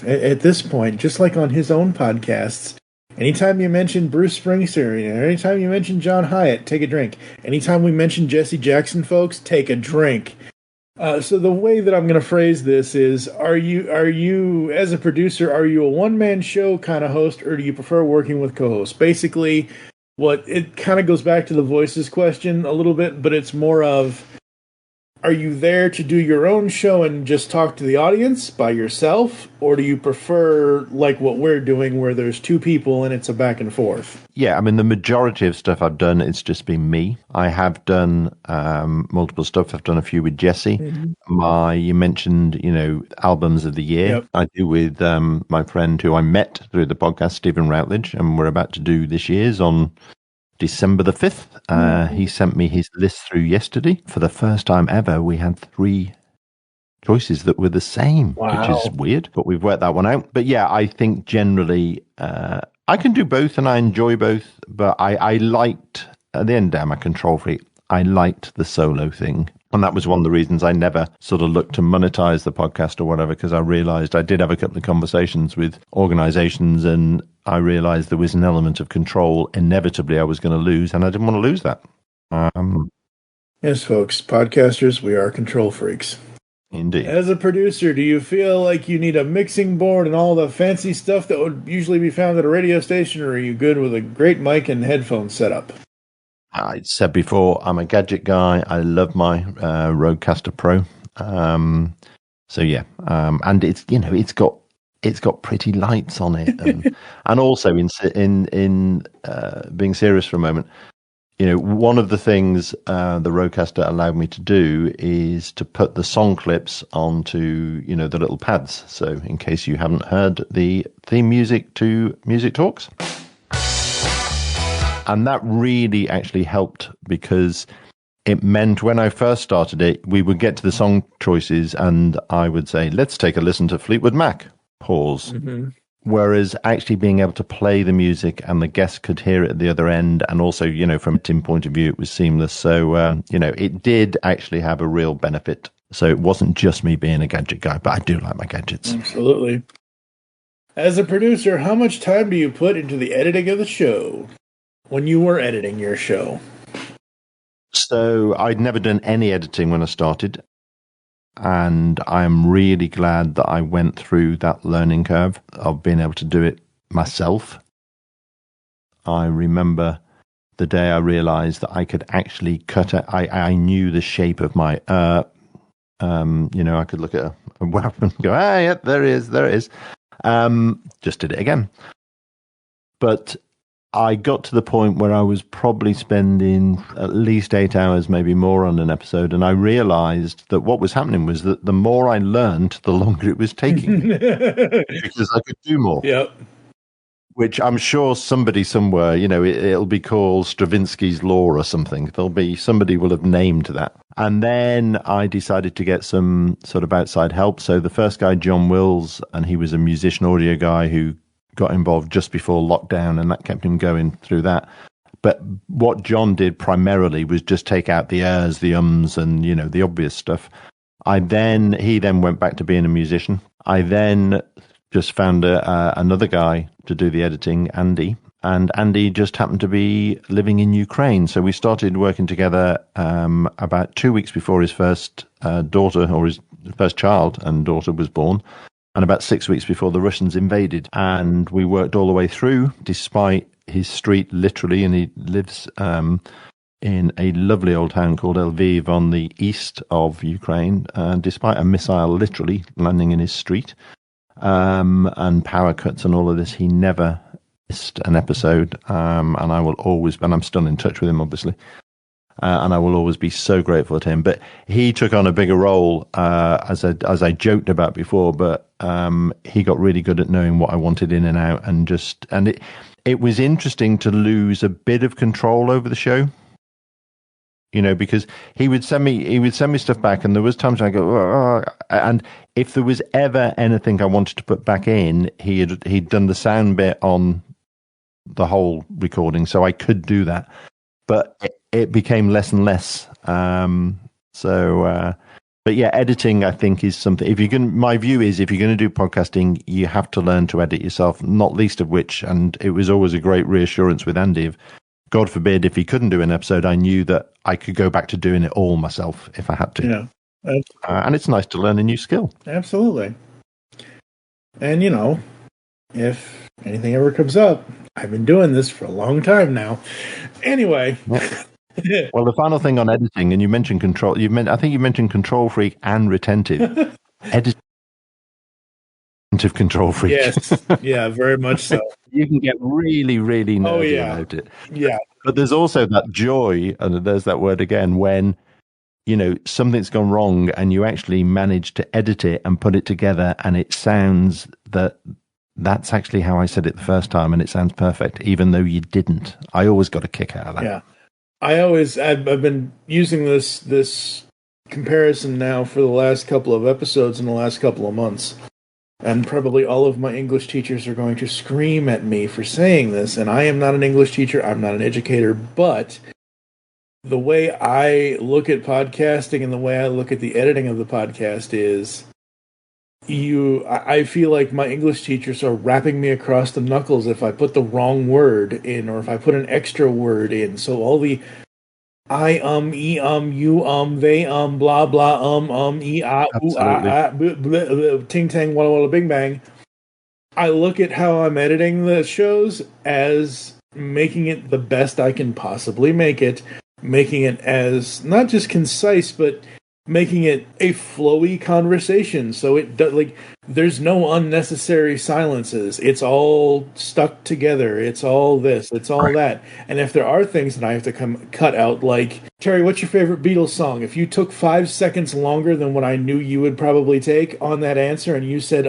at this point, just like on his own podcasts, anytime you mention Bruce Springsteen, anytime you mention John Hyatt, take a drink. Anytime we mention Jesse Jackson, folks, take a drink. So the way that I'm going to phrase this is, are you, as a producer, are you a one-man show kind of host, or do you prefer working with co-hosts? Basically, it kind of goes back to the voices question a little bit, but it's more of, Are you there to do your own show and just talk to the audience by yourself? Or do you prefer, like what we're doing, where there's two people and it's a back and forth? Yeah, I mean, the majority of stuff I've done, it's just been me. I have done multiple stuff. I've done a few with Jesse. Mm-hmm. You mentioned, albums of the year. Yep. I do with my friend who I met through the podcast, Stephen Routledge, and we're about to do this year's on December the 5th. He sent me his list through yesterday. For the first time ever, we had 3 choices that were the same, which is weird, but we've worked that one out. But yeah, I think generally I can do both and I enjoy both, but I liked, at the end of the day, I'm a control freak. I liked the solo thing. And that was one of the reasons I never sort of looked to monetize the podcast or whatever, because I realized I did have a couple of conversations with organizations and I realized there was an element of control inevitably I was going to lose, and I didn't want to lose that. Yes, folks, podcasters, we are control freaks. Indeed. As a producer, do you feel like you need a mixing board and all the fancy stuff that would usually be found at a radio station, or are you good with a great mic and headphone setup? I said before, I'm a gadget guy. I love my Rodecaster Pro. So yeah, and it's it's got pretty lights on it, and also in being serious for a moment, one of the things the Rodecaster allowed me to do is to put the song clips onto the little pads. So in case you haven't heard the theme music to Music Talks. And that really actually helped because it meant when I first started it, we would get to the song choices and I would say, let's take a listen to Fleetwood Mac. Pause. Mm-hmm. Whereas actually being able to play the music and the guests could hear it at the other end. And also, from a team point of view, it was seamless. So, it did actually have a real benefit. So it wasn't just me being a gadget guy, but I do like my gadgets. Absolutely. As a producer, how much time do you put into the editing of the show? When you were editing your show? So I'd never done any editing when I started. And I'm really glad that I went through that learning curve of being able to do it myself. I remember the day I realized that I could actually cut it. I knew the shape of my, I could look at a weapon and go, yeah, there it is. Just did it again. But I got to the point where I was probably spending at least 8 hours, maybe more on an episode. And I realized that what was happening was that the more I learned, the longer it was taking me because I could do more. Yep. Which I'm sure somebody somewhere, it'll be called Stravinsky's Law or something. Somebody will have named that. And then I decided to get some sort of outside help. So the first guy, John Wills, and he was a musician audio guy who got involved just before lockdown, and that kept him going through that. But what John did primarily was just take out the ers, the ums, and the obvious stuff. He then went back to being a musician. I then just found another guy to do the editing, Andy, and Andy just happened to be living in Ukraine. So we started working together about 2 weeks before his first daughter, or his first child and daughter, was born. And about 6 weeks before the Russians invaded. And we worked all the way through, despite his street, literally, and he lives in a lovely old town called Lviv on the east of Ukraine, despite a missile literally landing in his street, and power cuts and all of this. He never missed an episode, and I will always, and I'm still in touch with him, obviously. And I will always be so grateful to him. But he took on a bigger role, as I joked about before. But he got really good at knowing what I wanted in and out, and it was interesting to lose a bit of control over the show. Because he would send me stuff back, and there was times I go, oh, and if there was ever anything I wanted to put back in, he'd done the sound bit on the whole recording, so I could do that. But it became less and less. But yeah, editing, I think, is something. My view is, if you're going to do podcasting, you have to learn to edit yourself. Not least of which, and it was always a great reassurance with Andy. Of, God forbid, if he couldn't do an episode, I knew that I could go back to doing it all myself if I had to. Yeah, and it's nice to learn a new skill. Absolutely. And if anything ever comes up, I've been doing this for a long time now. Anyway, Well, the final thing on editing, and you mentioned control. I think you mentioned control freak and retentive. Editing control freak. Yes, yeah, very much so. You can get really, really nerdy about it. Yeah. But there's also that joy, and there's that word again, when something's gone wrong and you actually manage to edit it and put it together, and it sounds that's actually how I said it the first time, and it sounds perfect, even though you didn't. I always got a kick out of that. Yeah. I've been using this comparison now for the last couple of episodes in the last couple of months. And probably all of my English teachers are going to scream at me for saying this, and I am not an English teacher, I'm not an educator, but the way I look at podcasting and the way I look at the editing of the podcast is I feel like my English teachers are rapping me across the knuckles if I put the wrong word in or if I put an extra word in. So all the I, you, they, blah, blah, e, ting, tang, walla, walla, bing, bang. I look at how I'm editing the shows as making it the best I can possibly make it, making it as not just concise, but making it a flowy conversation. So there's no unnecessary silences. It's all stuck together. It's all this. It's all that. And if there are things that I have to cut out, like, Terry, what's your favorite Beatles song? If you took 5 seconds longer than what I knew you would probably take on that answer, and you said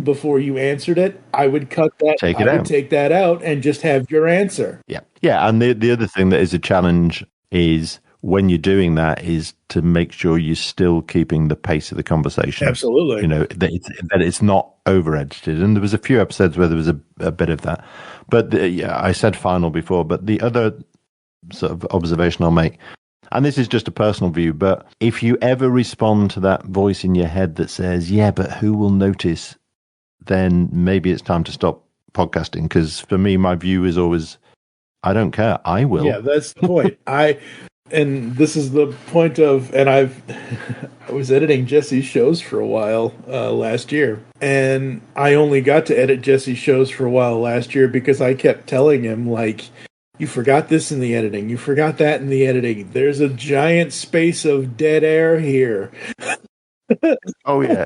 before you answered it, I would cut that. I would take that out and just have your answer. Yeah, yeah. And the other thing that is a challenge is, when you're doing that, is to make sure you're still keeping the pace of the conversation. Absolutely. That it's not over edited. And there was a few episodes where there was a bit of that. But I said final before, but the other sort of observation I'll make, and this is just a personal view, but if you ever respond to that voice in your head that says, yeah, but who will notice, then maybe it's time to stop podcasting. Because for me, my view is always, I don't care. I will. Yeah, that's the point. And this is the point of, and I was editing Jesse's shows for a while last year, and I only got to edit Jesse's shows for a while last year because I kept telling him, like, you forgot this in the editing, you forgot that in the editing. There's a giant space of dead air here. Oh yeah,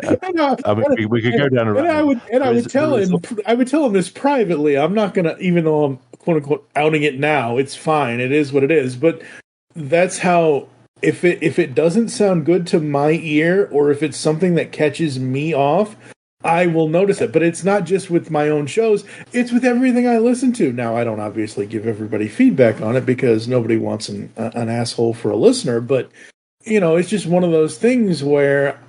we could go down a rabbit. I would tell him this privately. I'm not gonna, even though I'm quote unquote outing it now. It's fine. It is what it is. But that's how, if it doesn't sound good to my ear, or if it's something that catches me off, I will notice it. But it's not just with my own shows, it's with everything I listen to. Now, I don't obviously give everybody feedback on it because nobody wants an asshole for a listener, but it's just one of those things where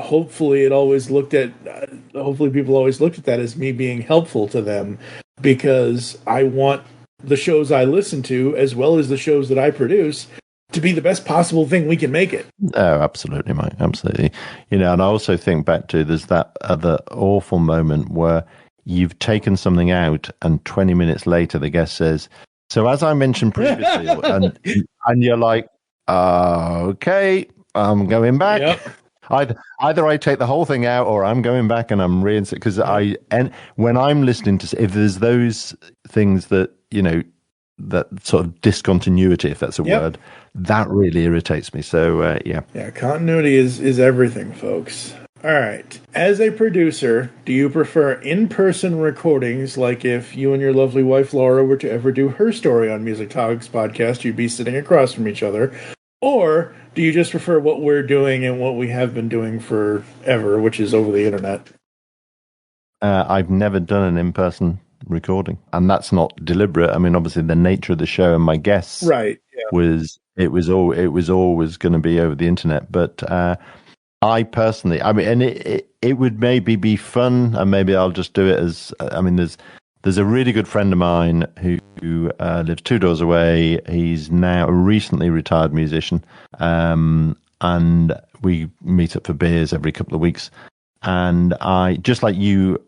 hopefully people always looked at that as me being helpful to them, because I want the shows I listen to, as well as the shows that I produce, to be the best possible thing we can make it. Oh, absolutely, Mike. Absolutely. And I also think back to, there's that other awful moment where you've taken something out and 20 minutes later the guest says, so as I mentioned previously, and you're like, okay, I'm going back. Yep. Either I take the whole thing out, or I'm going back and I'm reinsert, because when I'm listening to, if there's those things that, that sort of discontinuity, if that's a word, that really irritates me. So yeah, continuity is everything, folks. All right. As a producer, do you prefer in-person recordings, like if you and your lovely wife Laura were to ever do her story on Music Talks podcast, you'd be sitting across from each other? Or do you just prefer what we're doing and what we have been doing forever, which is over the internet? I've never done an in-person recording, and that's not deliberate. I mean, obviously the nature of the show and my guests was always going to be over the internet. But I personally, and it would maybe be fun, and maybe I'll just do it as, there's a really good friend of mine who lives 2 doors away. He's now a recently retired musician, and we meet up for beers every couple of weeks. And I, just like you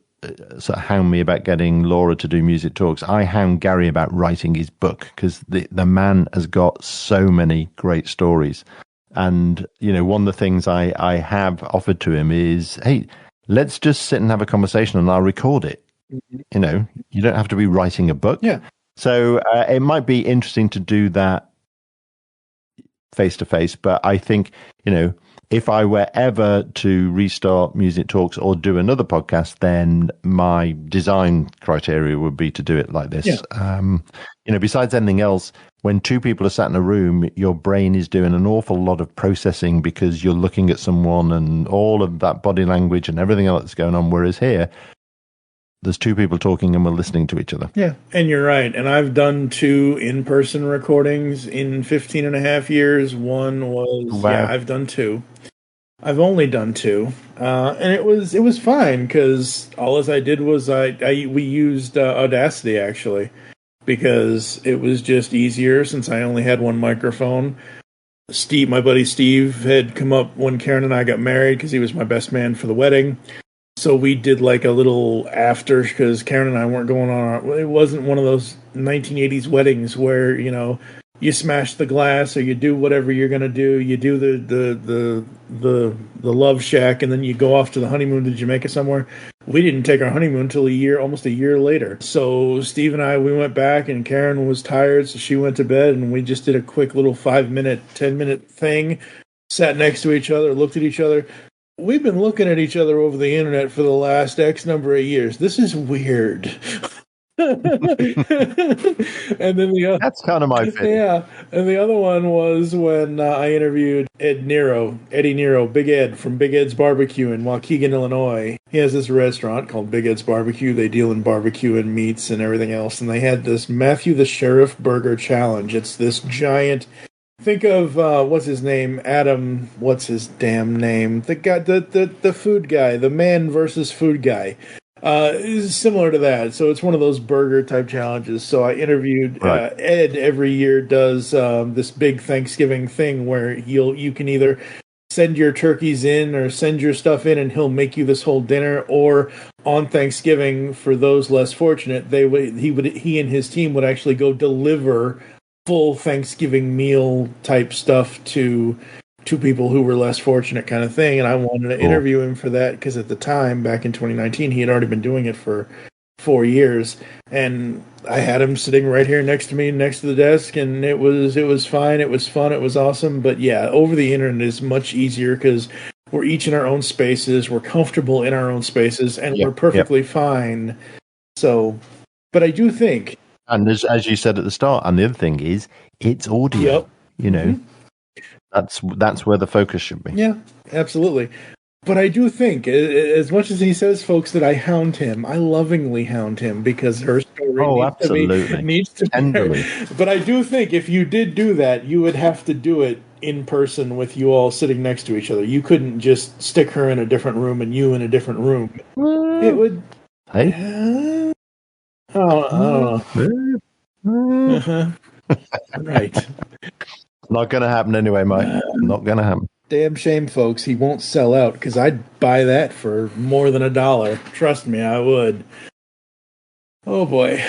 sort of hound me about getting Laura to do music talks, I hound Gary about writing his book, because the man has got so many great stories. And, one of the things I have offered to him is, hey, let's just sit and have a conversation and I'll record it. You don't have to be writing a book. Yeah. So it might be interesting to do that face to face. But I think, if I were ever to restart Music Talks or do another podcast, then my design criteria would be to do it like this. Yeah. Besides anything else, when two people are sat in a room, your brain is doing an awful lot of processing because you're looking at someone and all of that body language and everything else that's going on. Whereas here, there's two people talking and we're listening to each other. Yeah, and you're right. And I've done 2 in-person recordings in 15 and a half years. One was, Wow. I've done 2. I've only done 2. And it was fine because all as I did was we used Audacity, actually, because it was just easier since I only had one microphone. My buddy Steve, had come up when Karen and I got married because he was my best man for the wedding. So we did like a little after, because Karen and I weren't going on it wasn't one of those 1980s weddings where, you smash the glass or you do whatever you're going to do. You do the love shack and then you go off to the honeymoon to Jamaica somewhere. We didn't take our honeymoon until almost a year later. So Steve and I, we went back and Karen was tired, so she went to bed and we just did a quick little 5-minute, 10-minute thing, sat next to each other, looked at each other. We've been looking at each other over the internet for the last X number of years. This is weird. And then that's kind of my favorite. Yeah, and the other one was when I interviewed Eddie Nero, Big Ed from Big Ed's Barbecue in Waukegan, Illinois. He has this restaurant called Big Ed's Barbecue. They deal in barbecue and meats and everything else. And they had this Matthew the Sheriff Burger Challenge. It's this giant. Think of what's his name? Adam. What's his damn name? The guy, the food guy, the man versus food guy. Is similar to that. So it's one of those burger type challenges. So I interviewed Ed. Every year does this big Thanksgiving thing where you can either send your turkeys in or send your stuff in, and he'll make you this whole dinner. Or on Thanksgiving, for those less fortunate, he and his team would actually go deliver full Thanksgiving meal type stuff to people who were less fortunate, kind of thing. And I wanted to interview him for that because at the time, back in 2019, he had already been doing it for 4 years. And I had him sitting right here next to me, next to the desk, and it was fine. It was fun. It was awesome. But yeah, over the internet is much easier because we're each in our own spaces. We're comfortable in our own spaces, and we're perfectly fine. So, but I do think, and as you said at the start, and the other thing is, it's audio. Mm-hmm. That's where the focus should be. Yeah, absolutely. But I do think, as much as he says, folks, that I hound him, I lovingly hound him because her story needs to be. But I do think if you did do that, you would have to do it in person with you all sitting next to each other. You couldn't just stick her in a different room and you in a different room. It would. Hey? I don't know. Right. Not going to happen anyway, Mike. Not going to happen. Damn shame, folks. He won't sell out because I'd buy that for more than $1. Trust me, I would. Oh, boy.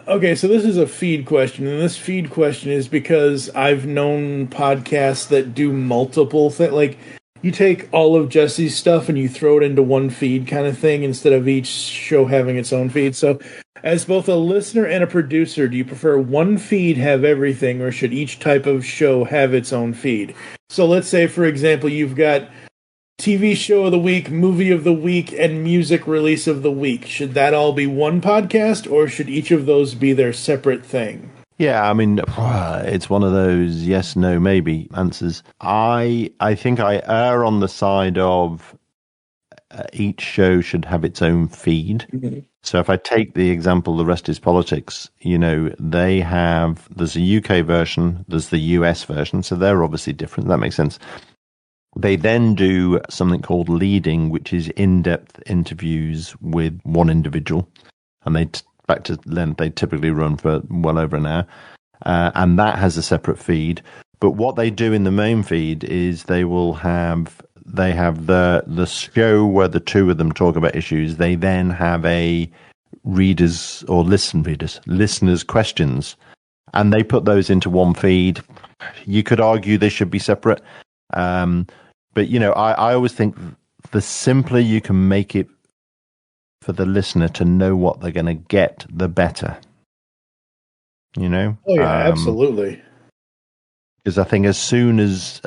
Okay, so this is a feed question, and this feed question is because I've known podcasts that do multiple things. Like, you take all of Jesse's stuff and you throw it into one feed kind of thing instead of each show having its own feed. So, as both a listener and a producer, do you prefer one feed have everything, or should each type of show have its own feed? So let's say, for example, you've got TV show of the week, movie of the week, and music release of the week. Should that all be one podcast, or should each of those be their separate thing? Yeah, I mean, it's one of those yes, no, maybe answers. I think I err on the side of each show should have its own feed. Mm-hmm. So if I take the example, The Rest is Politics, there's a UK version, there's the US version, so they're obviously different. That makes sense. They then do something called leading, which is in-depth interviews with one individual. And back to length, they typically run for well over an hour. And that has a separate feed. But what they do in the main feed is they have the show where the two of them talk about issues. They then have a listeners' questions, and they put those into one feed. You could argue they should be separate. But, I always think the simpler you can make it for the listener to know what they're going to get, the better. Oh, yeah, absolutely. Because I think as soon as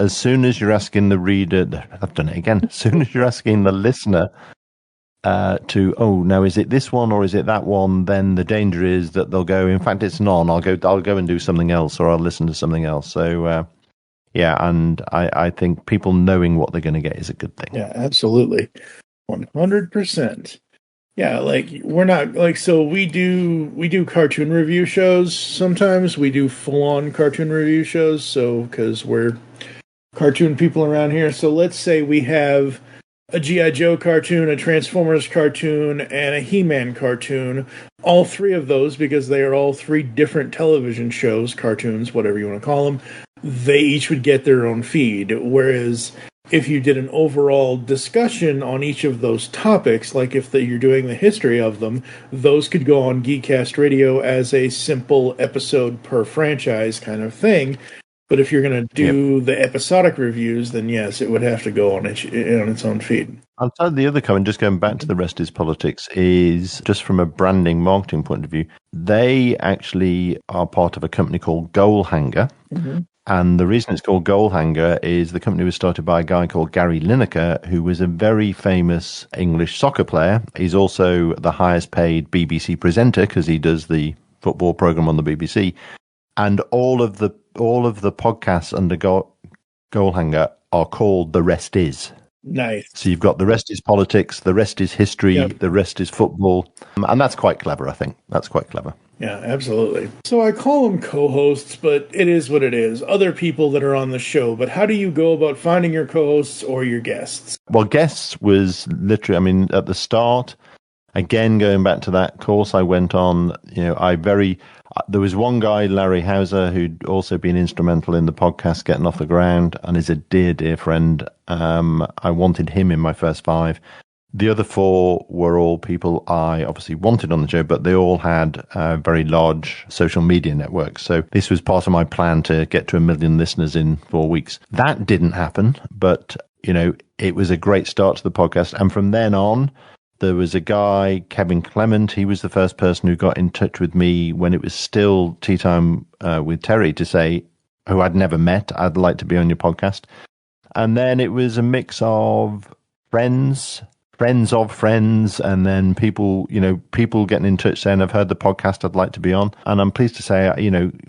you're asking the reader, I've done it again. As soon as you're asking the listener now is it this one or is it that one? Then the danger is that they'll go, in fact, it's none. I'll go and do something else, or I'll listen to something else. So and I think people knowing what they're going to get is a good thing. Yeah, absolutely, 100%. Yeah, like we're not like so we do cartoon review shows. Sometimes we do full on cartoon review shows. So because we're cartoon people around here. So let's say we have a G.I. Joe cartoon, a Transformers cartoon, and a He-Man cartoon. All three of those, because they are all three different television shows, cartoons, whatever you want to call them, they each would get their own feed. Whereas if you did an overall discussion on each of those topics, like if you're doing the history of them, those could go on Geekcast Radio as a simple episode per franchise kind of thing. But if you're going to do the episodic reviews, then yes, it would have to go on its own feed. I'll tell you the other comment, just going back to the rest is politics, is just from a branding marketing point of view. They actually are part of a company called Goalhanger. Mm-hmm. And the reason it's called Goalhanger is the company was started by a guy called Gary Lineker, who was a very famous English soccer player. He's also the highest paid BBC presenter because he does the football program on the BBC. And all of the podcasts under Goalhanger are called The Rest Is. Nice. So you've got The Rest Is Politics, The Rest Is History, The Rest Is Football. And that's quite clever, I think. That's quite clever. Yeah, absolutely. So I call them co-hosts, but it is what it is. Other people that are on the show. But how do you go about finding your co-hosts or your guests? Well, guests was literally, at the start, again, going back to that course I went on, there was one guy, Larry Hauser, who'd also been instrumental in the podcast getting off the ground and is a dear, dear friend. I wanted him in my first 5. The other 4 were all people I obviously wanted on the show, but they all had very large social media networks. So this was part of my plan to get to 1 million listeners in 4 weeks. That didn't happen, but, it was a great start to the podcast. And from then on, there was a guy, Kevin Clement. He was the first person who got in touch with me when it was still Tea Time with Terry to say, who I'd never met, I'd like to be on your podcast. And then it was a mix of friends of friends, and then people getting in touch saying, I've heard the podcast, I'd like to be on. And I'm pleased to say,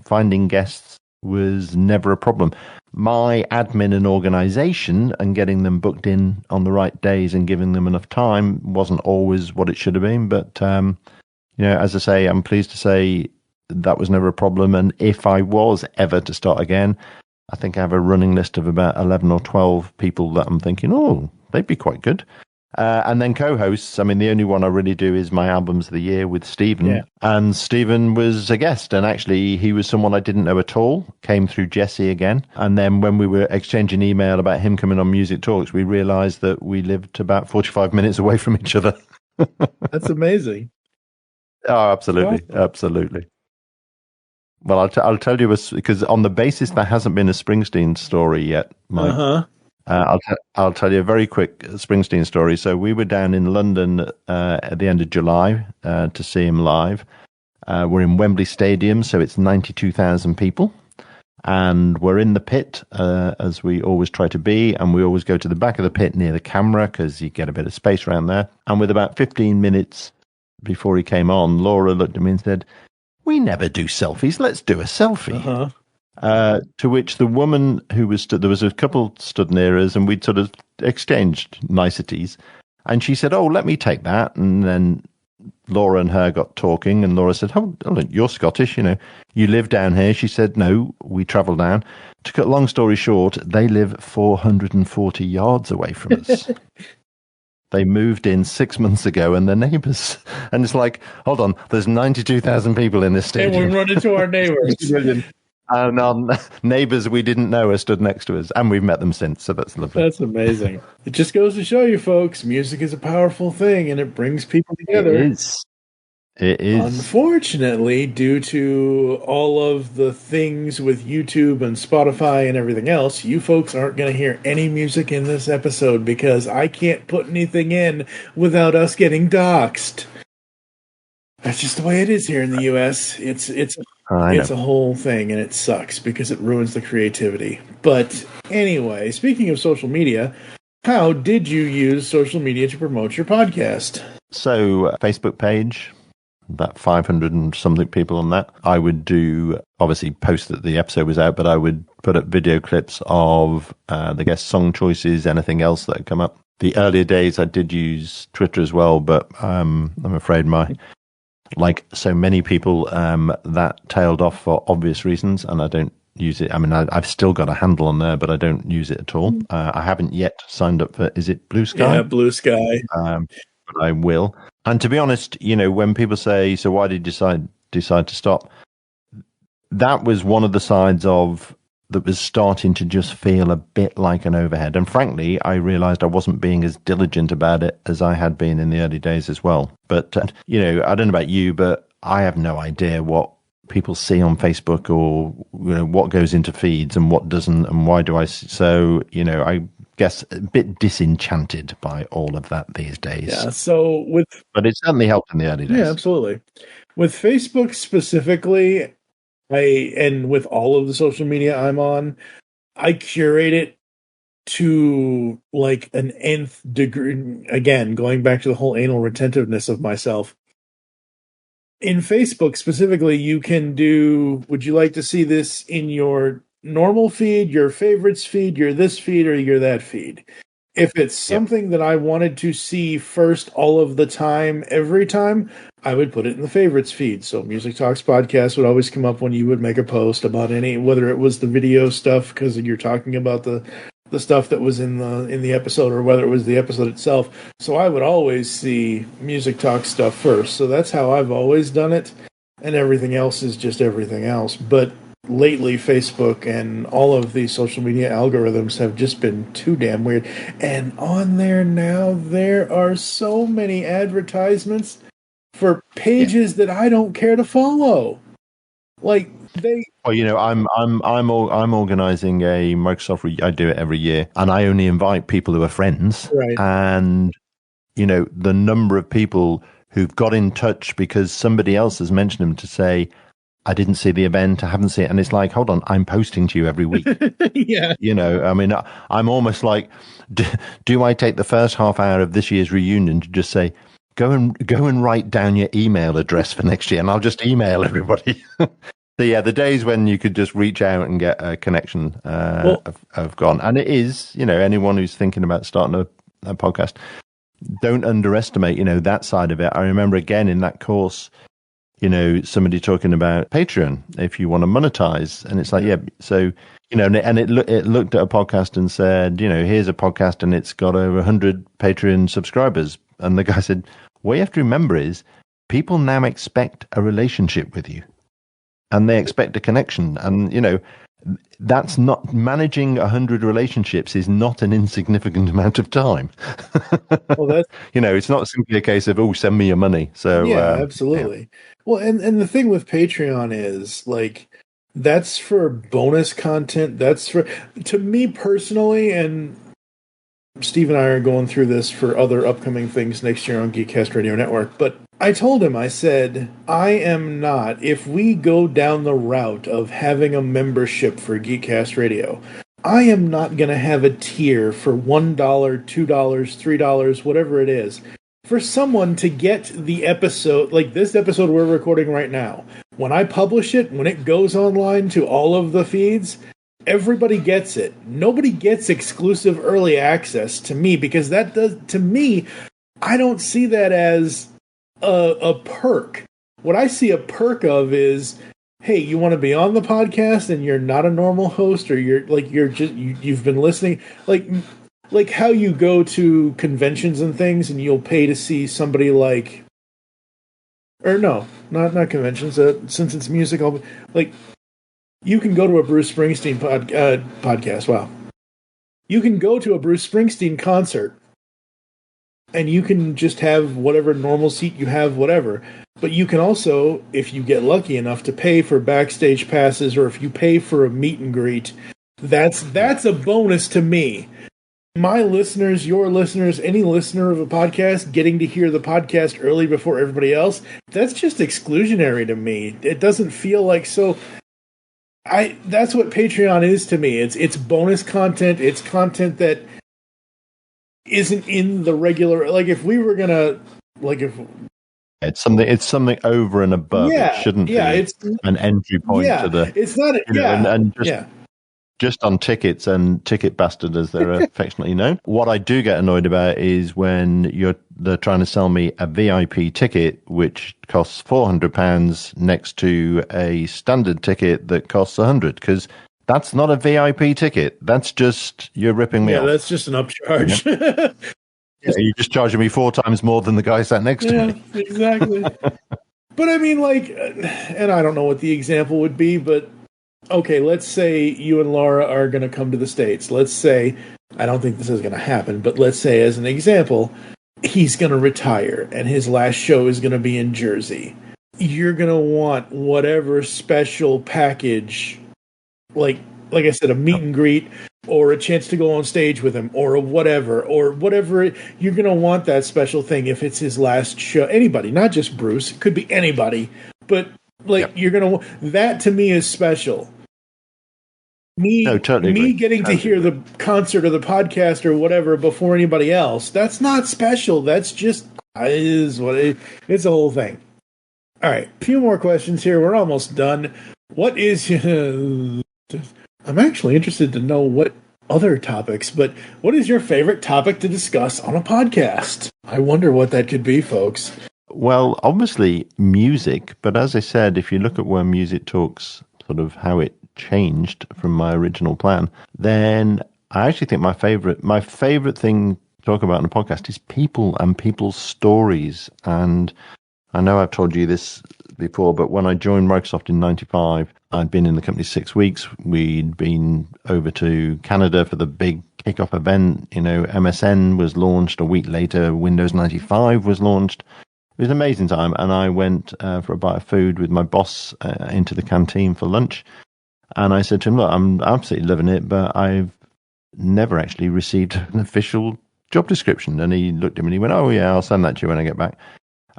finding guests was never a problem. My admin and organization and getting them booked in on the right days and giving them enough time wasn't always what it should have been. But, as I say, I'm pleased to say that was never a problem. And if I was ever to start again, I think I have a running list of about 11 or 12 people that I'm thinking, they'd be quite good. And then co-hosts, the only one I really do is my albums of the year with Stephen. Yeah. And Stephen was a guest, and actually he was someone I didn't know at all, came through Jesse again. And then when we were exchanging email about him coming on Music Talks, we realized that we lived about 45 minutes away from each other. That's amazing. Oh, absolutely. Awesome. Absolutely. Well, I'll tell you, because on the basis there hasn't been a Springsteen story yet, Mike. Uh-huh. I'll tell you a very quick Springsteen story. So we were down in London at the end of July to see him live. We're in Wembley Stadium, so it's 92,000 people. And we're in the pit, as we always try to be. And we always go to the back of the pit near the camera because you get a bit of space around there. And with about 15 minutes before he came on, Laura looked at me and said, "We never do selfies. Let's do a selfie." Uh-huh. To which the woman who was stood, there was a couple stood near us, and we'd sort of exchanged niceties. And she said, "Oh, let me take that." And then Laura and her got talking, and Laura said, "Oh, you're Scottish, you live down here." She said, "No, we travel down." To cut a long story short, they live 440 yards away from us. They moved in 6 months ago, and they're neighbours. And it's like, hold on, there's 92,000 people in this stadium. And we run into our neighbours. And our neighbours we didn't know are stood next to us, and we've met them since, so that's lovely. That's amazing. It just goes to show you, folks, music is a powerful thing, and it brings people together. It is. Unfortunately, due to all of the things with YouTube and Spotify and everything else, you folks aren't going to hear any music in this episode because I can't put anything in without us getting doxxed. That's just the way it is here in the U.S. It's It's a whole thing, and it sucks because it ruins the creativity. But anyway, speaking of social media, how did you use social media to promote your podcast? So, Facebook page, about 500 and something people on that. I would do, obviously, post that the episode was out, but I would put up video clips of the guest song choices, anything else that had come up. The earlier days, I did use Twitter as well, but I'm afraid like so many people, that tailed off for obvious reasons, and I don't use it. I mean, I've still got a handle on there, but I don't use it at all. I haven't yet signed up for, is it Blue Sky? Yeah, Blue Sky. But I will. And to be honest, when people say, so why did you decide to stop? That was one of the sides of that was starting to just feel a bit like an overhead. And frankly, I realized I wasn't being as diligent about it as I had been in the early days as well. But, I don't know about you, but I have no idea what people see on Facebook or, what goes into feeds and what doesn't, and why do I. So, I guess a bit disenchanted by all of that these days. Yeah, but it certainly helped in the early days. Yeah, absolutely. With Facebook specifically, and with all of the social media I'm on, I curate it to like an nth degree. Again, going back to the whole anal retentiveness of myself. In Facebook specifically, you can do, would you like to see this in your normal feed, your favorites feed, your this feed, or your that feed? If it's something that I wanted to see first all of the time, every time, I would put it in the favorites feed. So Music Talks podcast would always come up when you would make a post about whether it was the video stuff because you're talking about the stuff that was in the episode, or whether it was the episode itself. So I would always see Music Talk stuff first. So that's how I've always done it, and everything else is just everything else. But lately, Facebook and all of these social media algorithms have just been too damn weird. And on there now, there are so many advertisements for pages that I don't care to follow. Like they. Well, I'm organizing a Microsoft. I do it every year, and I only invite people who are friends. Right. And the number of people who've got in touch because somebody else has mentioned them to say, I didn't see the event, I haven't seen it. And it's like, hold on, I'm posting to you every week. Yeah. I'm almost like, do I take the first half hour of this year's reunion to just say, go and write down your email address for next year, and I'll just email everybody. The days when you could just reach out and get a connection have gone. And it is, anyone who's thinking about starting a podcast, don't underestimate, that side of it. I remember again in that course, somebody talking about Patreon, if you want to monetize. And it's like, yeah, so, and it looked at a podcast and said, here's a podcast and it's got over 100 Patreon subscribers. And the guy said, what you have to remember is people now expect a relationship with you, and they expect a connection. And, that's not, managing 100 relationships is not an insignificant amount of time. Well, it's not simply a case of, send me your money. So yeah, absolutely. Yeah. Well, and the thing with Patreon is, like, that's for bonus content. That's to me personally, and Steve and I are going through this for other upcoming things next year on Geekcast Radio Network. But I told him, I said, I am not, if we go down the route of having a membership for Geekcast Radio, I am not going to have a tier for $1, $2, $3, whatever it is, for someone to get the episode, like this episode we're recording right now. When I publish it, when it goes online to all of the feeds, everybody gets it. Nobody gets exclusive early access to me, because that does, to me, I don't see that as a perk. What I see a perk of is, hey, you want to be on the podcast and you're not a normal host, or you've been listening, like how you go to conventions and things and you'll pay to see somebody like, or no, not conventions, since it's music, you can go to a Bruce Springsteen podcast. Wow. You can go to a Bruce Springsteen concert and you can just have whatever normal seat you have, whatever. But you can also, if you get lucky enough to pay for backstage passes, or if you pay for a meet and greet, that's a bonus to me. my listeners, your listeners, any listener of a podcast getting to hear the podcast early before everybody else, that's just exclusionary to me. It doesn't feel like so. That's what Patreon is to me. It's bonus content. It's content that isn't in the regular. Like if we were gonna, like if it's something over and above. It shouldn't be it's an entry point to the. It's not. Just on tickets and Ticket Bastard, as they're affectionately known. What I do get annoyed about is when they're trying to sell me a VIP ticket, which costs £400 next to a standard ticket that costs £100, because that's not a VIP ticket. That's just, you're ripping me off. Yeah, that's just an upcharge. Yeah, you're just charging me 4 times more than the guy sat next to me. Exactly. But I mean, like, and I don't know what the example would be, but okay, let's say you and Laura are going to come to the States. Let's say, I don't think this is going to happen, but let's say as an example, he's going to retire and his last show is going to be in Jersey. You're going to want whatever special package, like I said, a meet and greet or a chance to go on stage with him or whatever. You're going to want that special thing if it's his last show. Anybody, not just Bruce. It could be anybody. But you're going to, that to me is special. Totally Getting to hear the concert or the podcast or whatever before anybody else, that's not special. That's just, it's a whole thing. All right, a few more questions here. We're almost done. What is, I'm actually interested to know what other topics, but what is your favorite topic to discuss on a podcast? I wonder what that could be, folks. Well, obviously music, but as I said, if you look at where Music Talks, sort of how it changed from my original plan, then I actually think my favorite thing to talk about in a podcast is people and people's stories. And I know I've told you this before, but when I joined Microsoft in 95, I'd been in the company 6 weeks. We'd been over to Canada for the big kickoff event. MSN was launched a week later. Windows 95 was launched. It was an amazing time. And I went for a bite of food with my boss into the canteen for lunch. And I said to him, look, I'm absolutely loving it, but I've never actually received an official job description. And he looked at me and he went, oh, yeah, I'll send that to you when I get back.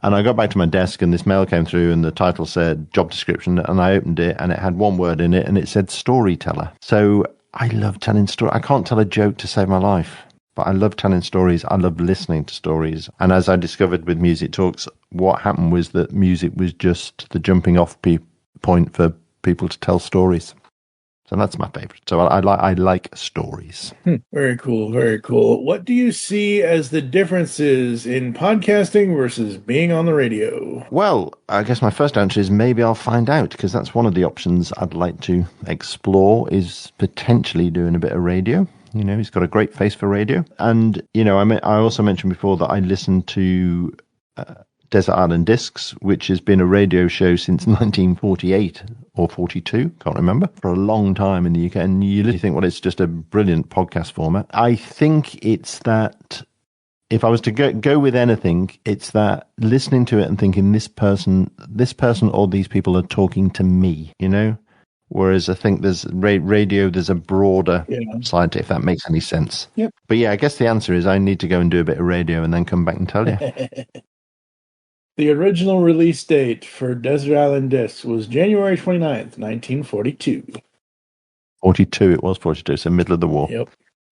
And I got back to my desk and this mail came through and the title said job description. And I opened it and it had one word in it and it said storyteller. So I love telling stories. I can't tell a joke to save my life, but I love telling stories. I love listening to stories. And as I discovered with Music Talks, what happened was that music was just the jumping off point for people to tell stories. So that's my favorite. So I like stories. Very cool. Very cool. What do you see as the differences in podcasting versus being on the radio? Well, I guess my first answer is maybe I'll find out, because that's one of the options I'd like to explore, is potentially doing a bit of radio. He's got a great face for radio. And, I also mentioned before that I listened to Desert Island Discs, which has been a radio show since 1948 or 42, can't remember, for a long time in the UK. And you literally think, well, it's just a brilliant podcast format. I think it's that, if I was to go with anything, it's that listening to it and thinking this person or these people are talking to me, Whereas I think there's radio, there's a broader side to it, if that makes any sense. Yep. But yeah, I guess the answer is I need to go and do a bit of radio and then come back and tell you. The original release date for Desert Island Discs was January 29th, 1942. 42, it was 42, so middle of the war. Yep.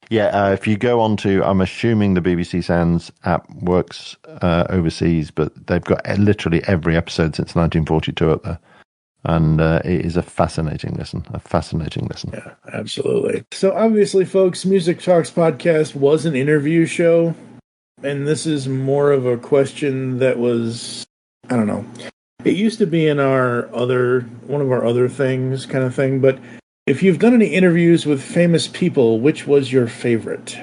Yeah, if you go on to, I'm assuming the BBC Sounds app works overseas, but they've got literally every episode since 1942 up there. And it is a fascinating listen. Yeah, absolutely. So obviously, folks, Music Talks Podcast was an interview show. And this is more of a question that was, I don't know. It used to be in one of our other things kind of thing. But if you've done any interviews with famous people, which was your favorite?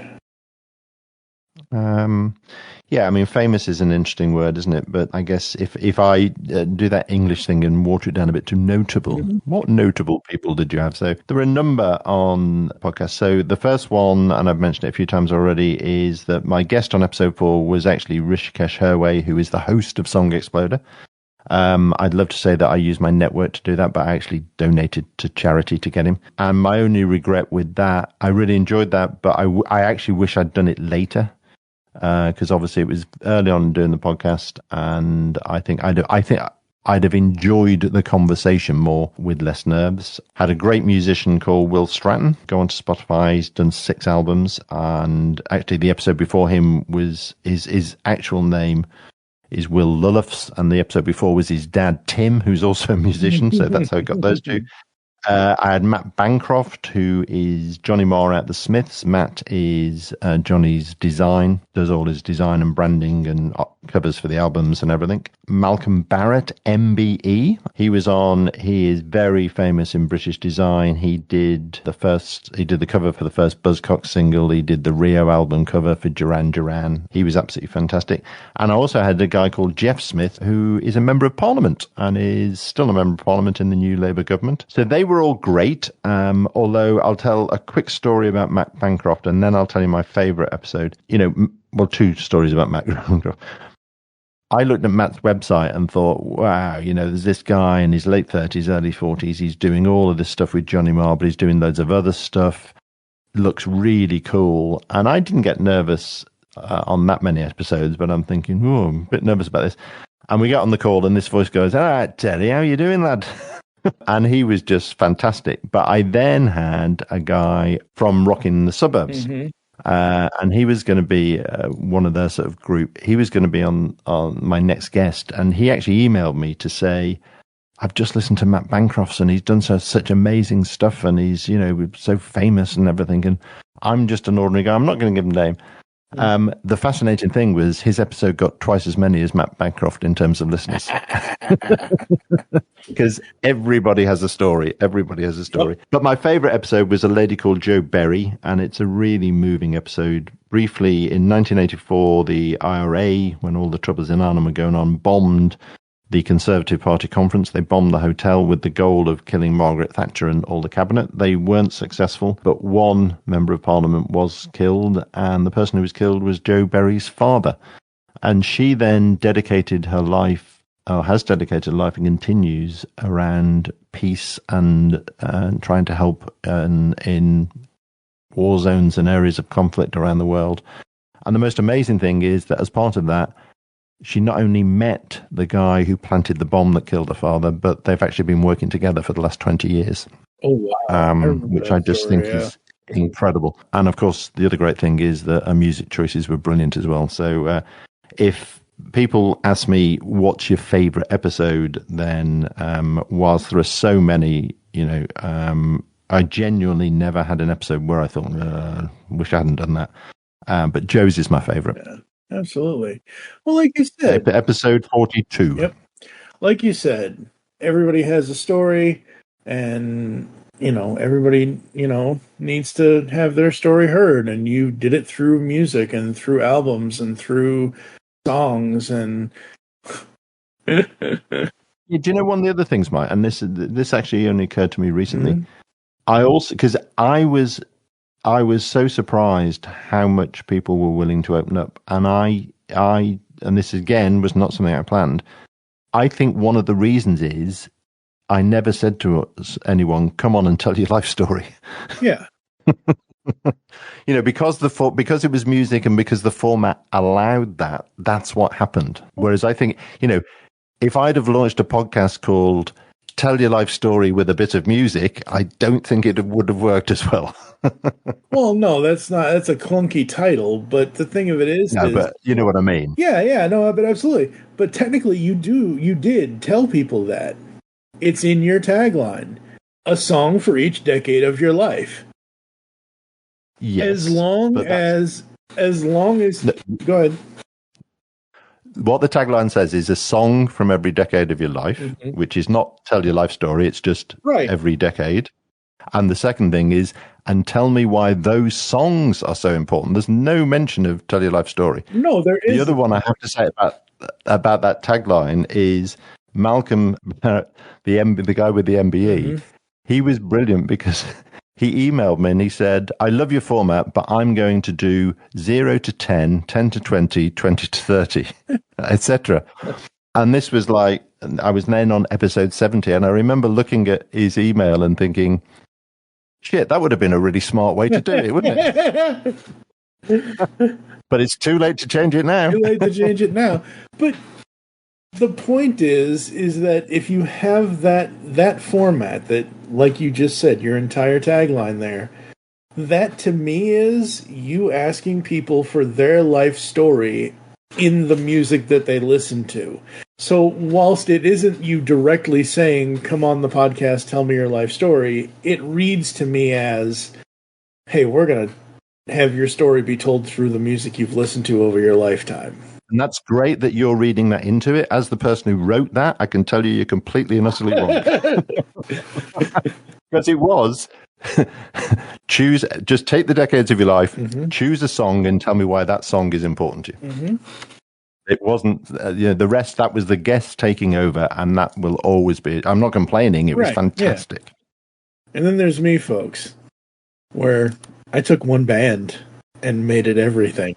Yeah, I mean, famous is an interesting word, isn't it? But I guess if I do that English thing and water it down a bit to notable, what notable people did you have? So there were a number on podcasts. So the first one, and I've mentioned it a few times already, is that my guest on episode 4 was actually Rishikesh Herway, who is the host of Song Exploder. I'd love to say that I used my network to do that, but I actually donated to charity to get him. And my only regret with that, I really enjoyed that, but I actually wish I'd done it later, because obviously it was early on doing the podcast, and I think I'd have enjoyed the conversation more with less nerves. Had a great musician called Will Stratton. Go onto Spotify. He's done 6 albums. And actually the episode before him was his actual name is Will Lulluffs. And the episode before was his dad, Tim, who's also a musician. So that's how I got those two. I had Matt Bancroft, who is Johnny Marr at the Smiths. Matt is Johnny's design, does all his design and branding and covers for the albums and everything. Malcolm Barrett, MBE. He is very famous in British design. He did the cover for the first Buzzcocks single. He did the Rio album cover for Duran Duran. He was absolutely fantastic. And I also had a guy called Jeff Smith, who is a member of Parliament and is still a member of Parliament in the new Labour government. So they were all great, although I'll tell a quick story about Matt Bancroft, and then I'll tell you my favourite episode. 2 stories about Matt Bancroft. I looked at Matt's website and thought, wow, there's this guy in his late 30s, early 40s. He's doing all of this stuff with Johnny Marr, but he's doing loads of other stuff. Looks really cool. And I didn't get nervous on that many episodes, but I'm thinking, I'm a bit nervous about this. And we get on the call and this voice goes, all right, Terry, how you doing, lad? And he was just fantastic. But I then had a guy from Rockin' the Suburbs. Mm-hmm. And he was going to be one of their sort of group. He was going to be on my next guest. And he actually emailed me to say, I've just listened to Matt Bancroft's and he's done such amazing stuff. And he's, so famous and everything. And I'm just an ordinary guy. I'm not going to give him a name. The fascinating thing was his episode got twice as many as Matt Bancroft in terms of listeners. Because everybody has a story. But my favorite episode was a lady called Jo Berry, and it's a really moving episode. Briefly, in 1984, the IRA, when all the troubles in Ireland were going on, bombed the Conservative Party conference. They bombed the hotel with the goal of killing Margaret Thatcher and all the cabinet. They weren't successful, but one member of Parliament was killed, and the person who was killed was Jo Berry's father. And she then dedicated her life, or has dedicated her life and continues around peace and trying to help in war zones and areas of conflict around the world. And the most amazing thing is that as part of that, she not only met the guy who planted the bomb that killed her father, but they've actually been working together for the last 20 years. Oh, wow. Which I just think is incredible. And of course, the other great thing is that her music choices were brilliant as well. So if people ask me, what's your favorite episode, then whilst there are so many, I genuinely never had an episode where I thought, wish I hadn't done that. But Joe's is my favorite. Yeah. Absolutely. Well, like you said, episode 42. Yep. Like you said, everybody has a story, and everybody needs to have their story heard. And you did it through music and through albums and through songs. And do you know one of the other things, Mike? And this actually only occurred to me recently. Mm-hmm. I was so surprised how much people were willing to open up. And and this again was not something I planned. I think one of the reasons is I never said to anyone, come on and tell your life story. Yeah. Because it was music and because the format allowed that, that's what happened. Whereas I think, if I'd have launched a podcast called Tell Your Life Story with a Bit of Music, I don't think it would have worked as well. Well, no, that's a clunky title, but the thing of it is, but you know what I mean. Yeah, no, but absolutely. But technically you did tell people that. It's in your tagline. A song for each decade of your life. Yes. As long as go ahead. What the tagline says is a song from every decade of your life, mm-hmm. which is not tell your life story, it's just every decade. And the second thing is, and tell me why those songs are so important. There's no mention of tell your life story. No, there is. The other one I have to say about that tagline is Malcolm, the guy with the MBE. Mm-hmm. He was brilliant because he emailed me and he said, I love your format, but I'm going to do 0 to 10, 10 to 20, 20 to 30, etc. And this was like, I was then on episode 70, and I remember looking at his email and thinking, shit, that would have been a really smart way to do it, wouldn't it? But it's too late to change it now. Too late to change it now. But the point is that if you have that format, that, like you just said, your entire tagline there, that to me is you asking people for their life story in the music that they listen to. So whilst it isn't you directly saying, come on the podcast, tell me your life story, it reads to me as, hey, we're going to have your story be told through the music you've listened to over your lifetime. And that's great that you're reading that into it. As the person who wrote that, I can tell you're completely and utterly wrong. Because it was, just take the decades of your life, choose a song and tell me why that song is important to you. It wasn't, the rest, that was the guest taking over, and that will always be, I'm not complaining, it was fantastic. Yeah. And then there's me, folks, where I took one band and made it everything.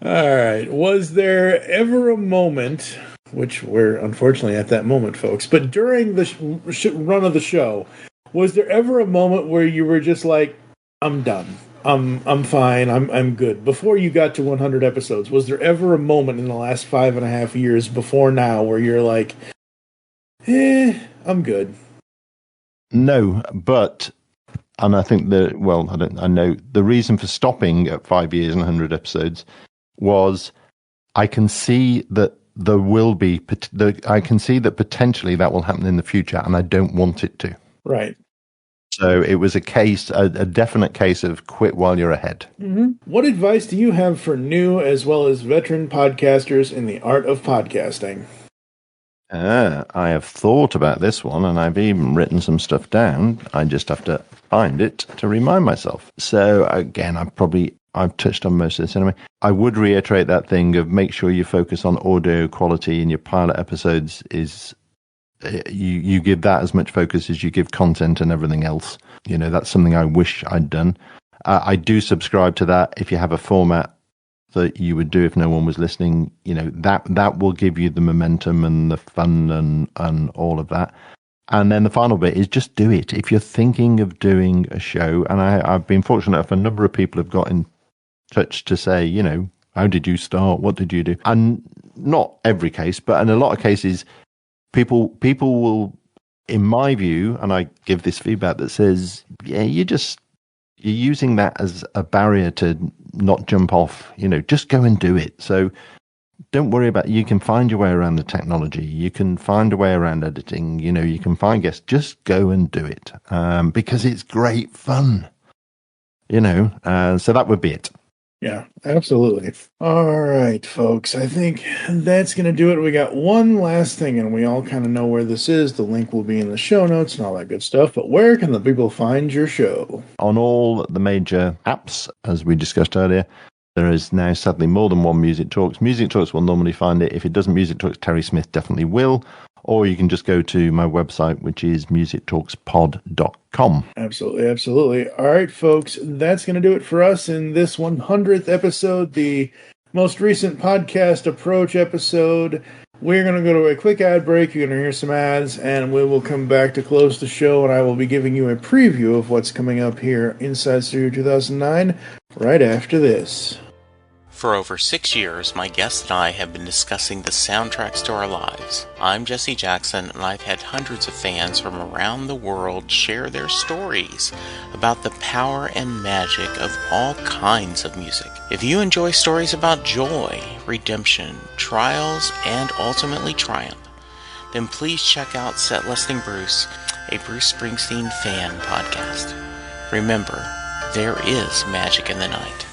All right. Was there ever a moment, which we're unfortunately at that moment, folks, but during the run of the show, was there ever a moment where you were just like, I'm done. I'm fine. I'm good. Before you got to 100 episodes, was there ever a moment in the last 5.5 years before now where you're like, I'm good? No, but, and I think I know the reason for stopping at 5 years and 100 episodes was I can see that there will be, I can see that potentially that will happen in the future, and I don't want it to. Right. So it was a definite case of quit while you're ahead. What advice do you have for new as well as veteran podcasters in the art of podcasting? I have thought about this one, and I've even written some stuff down. I just have to find it to remind myself. So again, I've touched on most of this anyway. I would reiterate that thing of make sure you focus on audio quality in your pilot episodes. You give that as much focus as you give content and everything else. That's something I wish I'd done. I do subscribe to that. If you have a format that you would do if no one was listening, that will give you the momentum and the fun and all of that. And then the final bit is just do it. If you're thinking of doing a show, and I've been fortunate enough, a number of people have got in touch to say, how did you start? What did you do? And not every case, but in a lot of cases, people will, in my view, and I give this feedback that says, you're using that as a barrier to not jump off, just go and do it. So don't worry about it. You can find your way around the technology. You can find a way around editing. You can find guests. Just go and do it because it's great fun, so that would be it. Yeah, absolutely. All right, folks. I think that's going to do it. We got one last thing, and we all kind of know where this is. The link will be in the show notes and all that good stuff. But where can the people find your show? On all the major apps, as we discussed earlier. There is now sadly more than one Music Talks. Music Talks will normally find it. If it doesn't Music Talks, Terry Smith definitely will. Or you can just go to my website, which is musictalkspod.com. Absolutely, absolutely. All right, folks, that's going to do it for us in this 100th episode, the most recent podcast approach episode. We're going to go to a quick ad break. You're going to hear some ads, and we will come back to close the show, and I will be giving you a preview of what's coming up here inside Studio 2009 right after this. For over 6 years, my guest and I have been discussing the soundtracks to our lives. I'm Jesse Jackson, and I've had hundreds of fans from around the world share their stories about the power and magic of all kinds of music. If you enjoy stories about joy, redemption, trials, and ultimately triumph, then please check out Set Listing Bruce, a Bruce Springsteen fan podcast. Remember, there is magic in the night.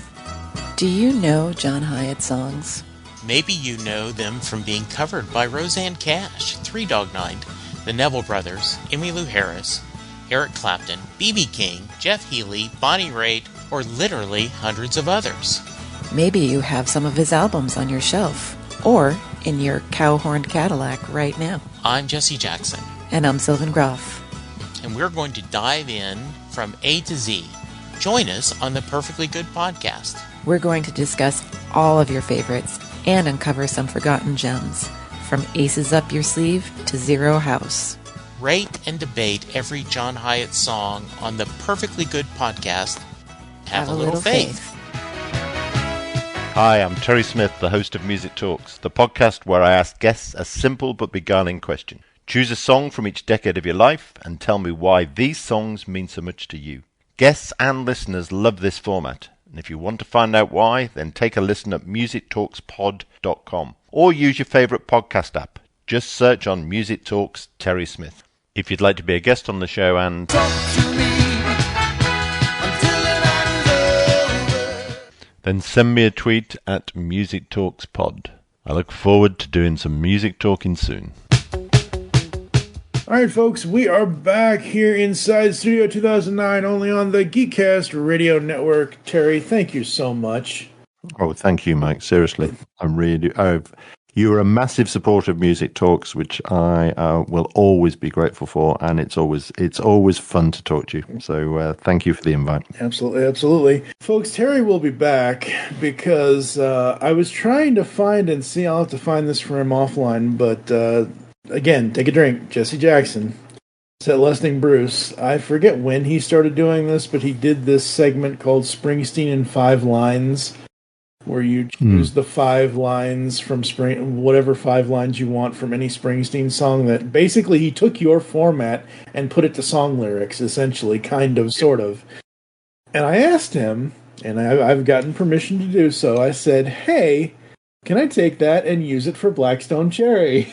Do you know John Hyatt songs? Maybe you know them from being covered by Roseanne Cash, Three Dog Night, the Neville Brothers, Emmylou Harris, Eric Clapton, B.B. King, Jeff Healey, Bonnie Raitt, or literally hundreds of others. Maybe you have some of his albums on your shelf, or in your cow-horned Cadillac right now. I'm Jesse Jackson. And I'm Sylvan Groff. And we're going to dive in from A to Z. Join us on the Perfectly Good podcast. We're going to discuss all of your favorites and uncover some forgotten gems, from aces up your sleeve to Zero House. Rate and debate every John Hyatt song on the Perfectly Good podcast. Have a little faith. Hi, I'm Terry Smith, the host of Music Talks, the podcast where I ask guests a simple but beguiling question. Choose a song from each decade of your life and tell me why these songs mean so much to you. Guests and listeners love this format, and if you want to find out why, then take a listen at musictalkspod.com or use your favourite podcast app. Just search on Music Talks Terry Smith. If you'd like to be a guest on the show and then send me a tweet at Music Talks Pod. I look forward to doing some music talking soon. All right, folks, we are back here inside Studio 2009, only on the Geekcast Radio Network. Terry, thank you so much. Oh, thank you, Mike. Seriously, you're a massive supporter of Music Talks, which I will always be grateful for, and it's always fun to talk to you. So thank you for the invite. Absolutely, absolutely. Folks, Terry will be back because I was trying to find and see. I'll have to find this for him offline, but again, take a drink. Jesse Jackson, Set Lusting Bruce. I forget when he started doing this, but he did this segment called Springsteen in 5 Lines, where you choose the 5 lines from whatever 5 lines you want from any Springsteen song. That basically he took your format and put it to song lyrics, essentially, kind of, sort of. And I asked him, and I've gotten permission to do so. I said, "Hey, can I take that and use it for Blackstone Cherry?"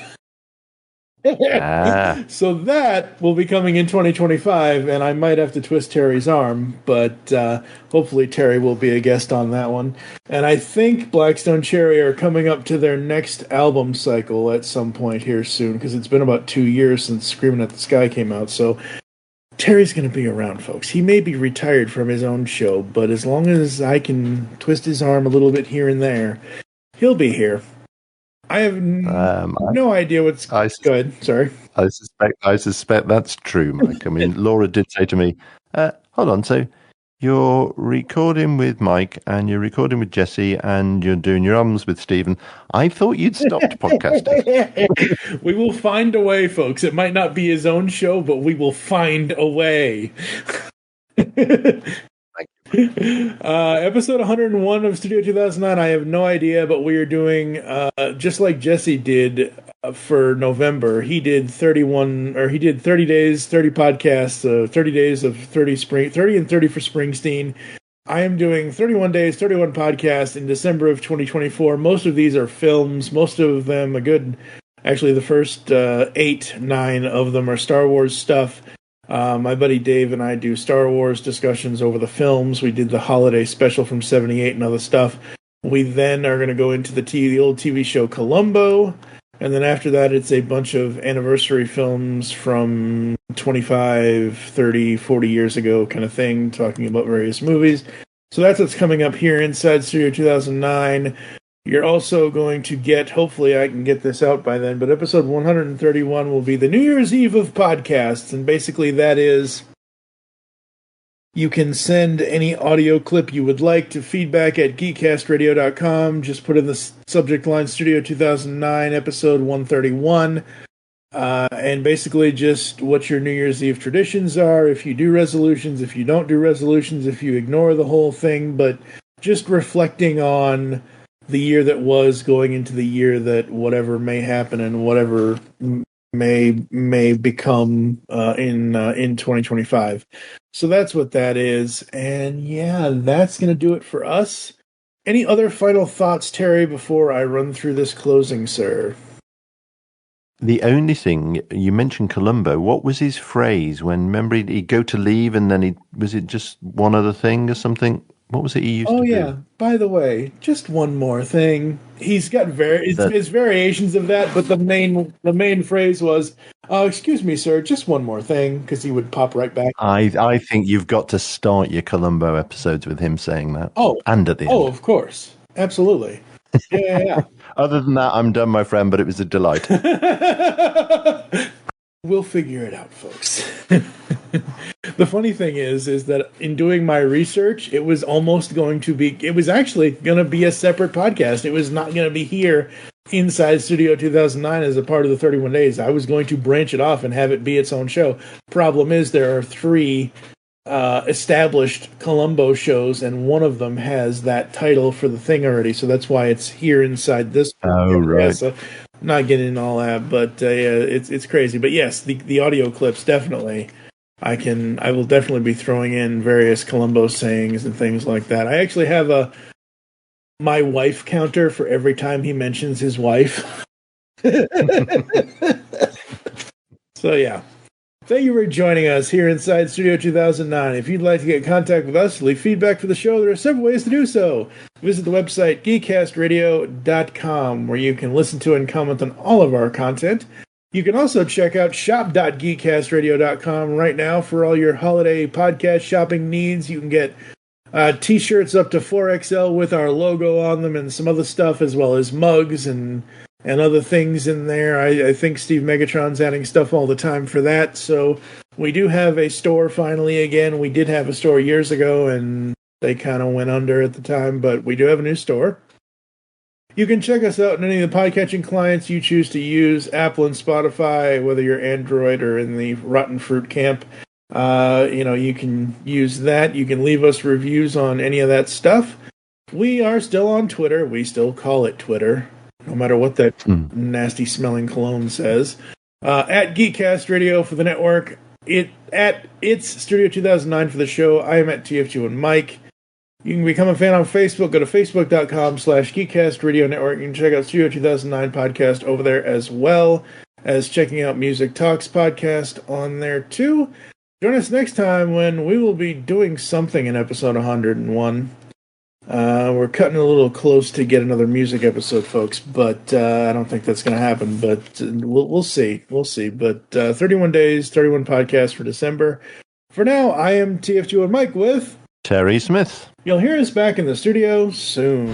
So that will be coming in 2025, and I might have to twist Terry's arm, but hopefully Terry will be a guest on that one. And I think Blackstone Cherry are coming up to their next album cycle at some point here soon, because it's been about 2 years since Screaming at the Sky came out, so Terry's going to be around, folks. He may be retired from his own show, but as long as I can twist his arm a little bit here and there, he'll be here. I have no idea what's good. Sorry. I suspect that's true, Mike. I mean, Laura did say to me, hold on, so you're recording with Mike and you're recording with Jesse and you're doing your albums with Stephen. I thought you'd stopped podcasting. We will find a way, folks. It might not be his own show, but we will find a way. Episode 101 of Studio 2009. I have no idea, but we are doing just like Jesse did for November. He did 30 days, 30 podcasts, 30 days of 30 and 30 for Springsteen. I am doing 31 days, 31 podcasts in December of 2024. Most of these are films. Most of them actually the first 8, 9 of them are Star Wars stuff. My buddy Dave and I do Star Wars discussions over the films. We did the holiday special from '78 and other stuff. We then are going to go into the old TV show Columbo, and then after that it's a bunch of anniversary films from 25, 30, 40 years ago kind of thing, talking about various movies. So that's what's coming up here inside Studio 2009. You're also going to get, hopefully I can get this out by then, but episode 131 will be the New Year's Eve of podcasts, and basically that is, you can send any audio clip you would like to feedback at geekcastradio.com. Just put in the subject line Studio 2009, episode 131, and basically just what your New Year's Eve traditions are, if you do resolutions, if you don't do resolutions, if you ignore the whole thing, but just reflecting on the year that was going into the year that whatever may happen and whatever may become in 2025. So that's what that is. And yeah, that's going to do it for us. Any other final thoughts, Terry, before I run through this closing, sir? The only thing, you mentioned Columbo. What was his phrase when, remember, he'd go to leave and then was it just one other thing or something? What was it he used to do? Oh, yeah. By the way, just one more thing. He's got his variations of that, but the main phrase was, excuse me, sir, just one more thing, because he would pop right back. I think you've got to start your Columbo episodes with him saying that. Oh. And at the end. Oh, of course. Absolutely. Yeah. Other than that, I'm done, my friend, but it was a delight. We'll figure it out, folks. The funny thing is that in doing my research, it was actually going to be a separate podcast. It was not going to be here inside Studio 2009 as a part of the 31 Days. I was going to branch it off and have it be its own show. Problem is, there are 3 established Columbo shows, and one of them has that title for the thing already, so that's why it's here inside this. Oh, right. Yeah, so not getting into all that, but it's crazy. But yes, the audio clips, definitely. I will definitely be throwing in various Columbo sayings and things like that. I actually have my wife counter for every time he mentions his wife. So yeah. Thank you for joining us here inside Studio 2009. If you'd like to get in contact with us, leave feedback for the show, there are several ways to do so. Visit the website geekcastradio.com, where you can listen to and comment on all of our content. You can also check out shop.geekcastradio.com right now for all your holiday podcast shopping needs. You can get t-shirts up to 4XL with our logo on them and some other stuff, as well as mugs and other things in there. I think Steve Megatron's adding stuff all the time for that. So we do have a store finally again. We did have a store years ago, and they kind of went under at the time, but we do have a new store. You can check us out on any of the podcatching clients you choose to use, Apple and Spotify, whether you're Android or in the rotten fruit camp. You can use that. You can leave us reviews on any of that stuff. We are still on Twitter. We still call it Twitter, no matter what that nasty-smelling cologne says. At Geekcast Radio for the network. It's Studio 2009 for the show. I am at TFG and Mike. You can become a fan on Facebook. Go to facebook.com/Geekcast Radio Network. You can check out Studio 2009 podcast over there, as well as checking out Music Talks podcast on there, too. Join us next time when we will be doing something in episode 101. We're cutting a little close to get another music episode, folks, but I don't think that's going to happen. But we'll see. We'll see. But 31 days, 31 podcasts for December. For now, I am TFG and Mike with Terry Smith. You'll hear us back in the studio soon.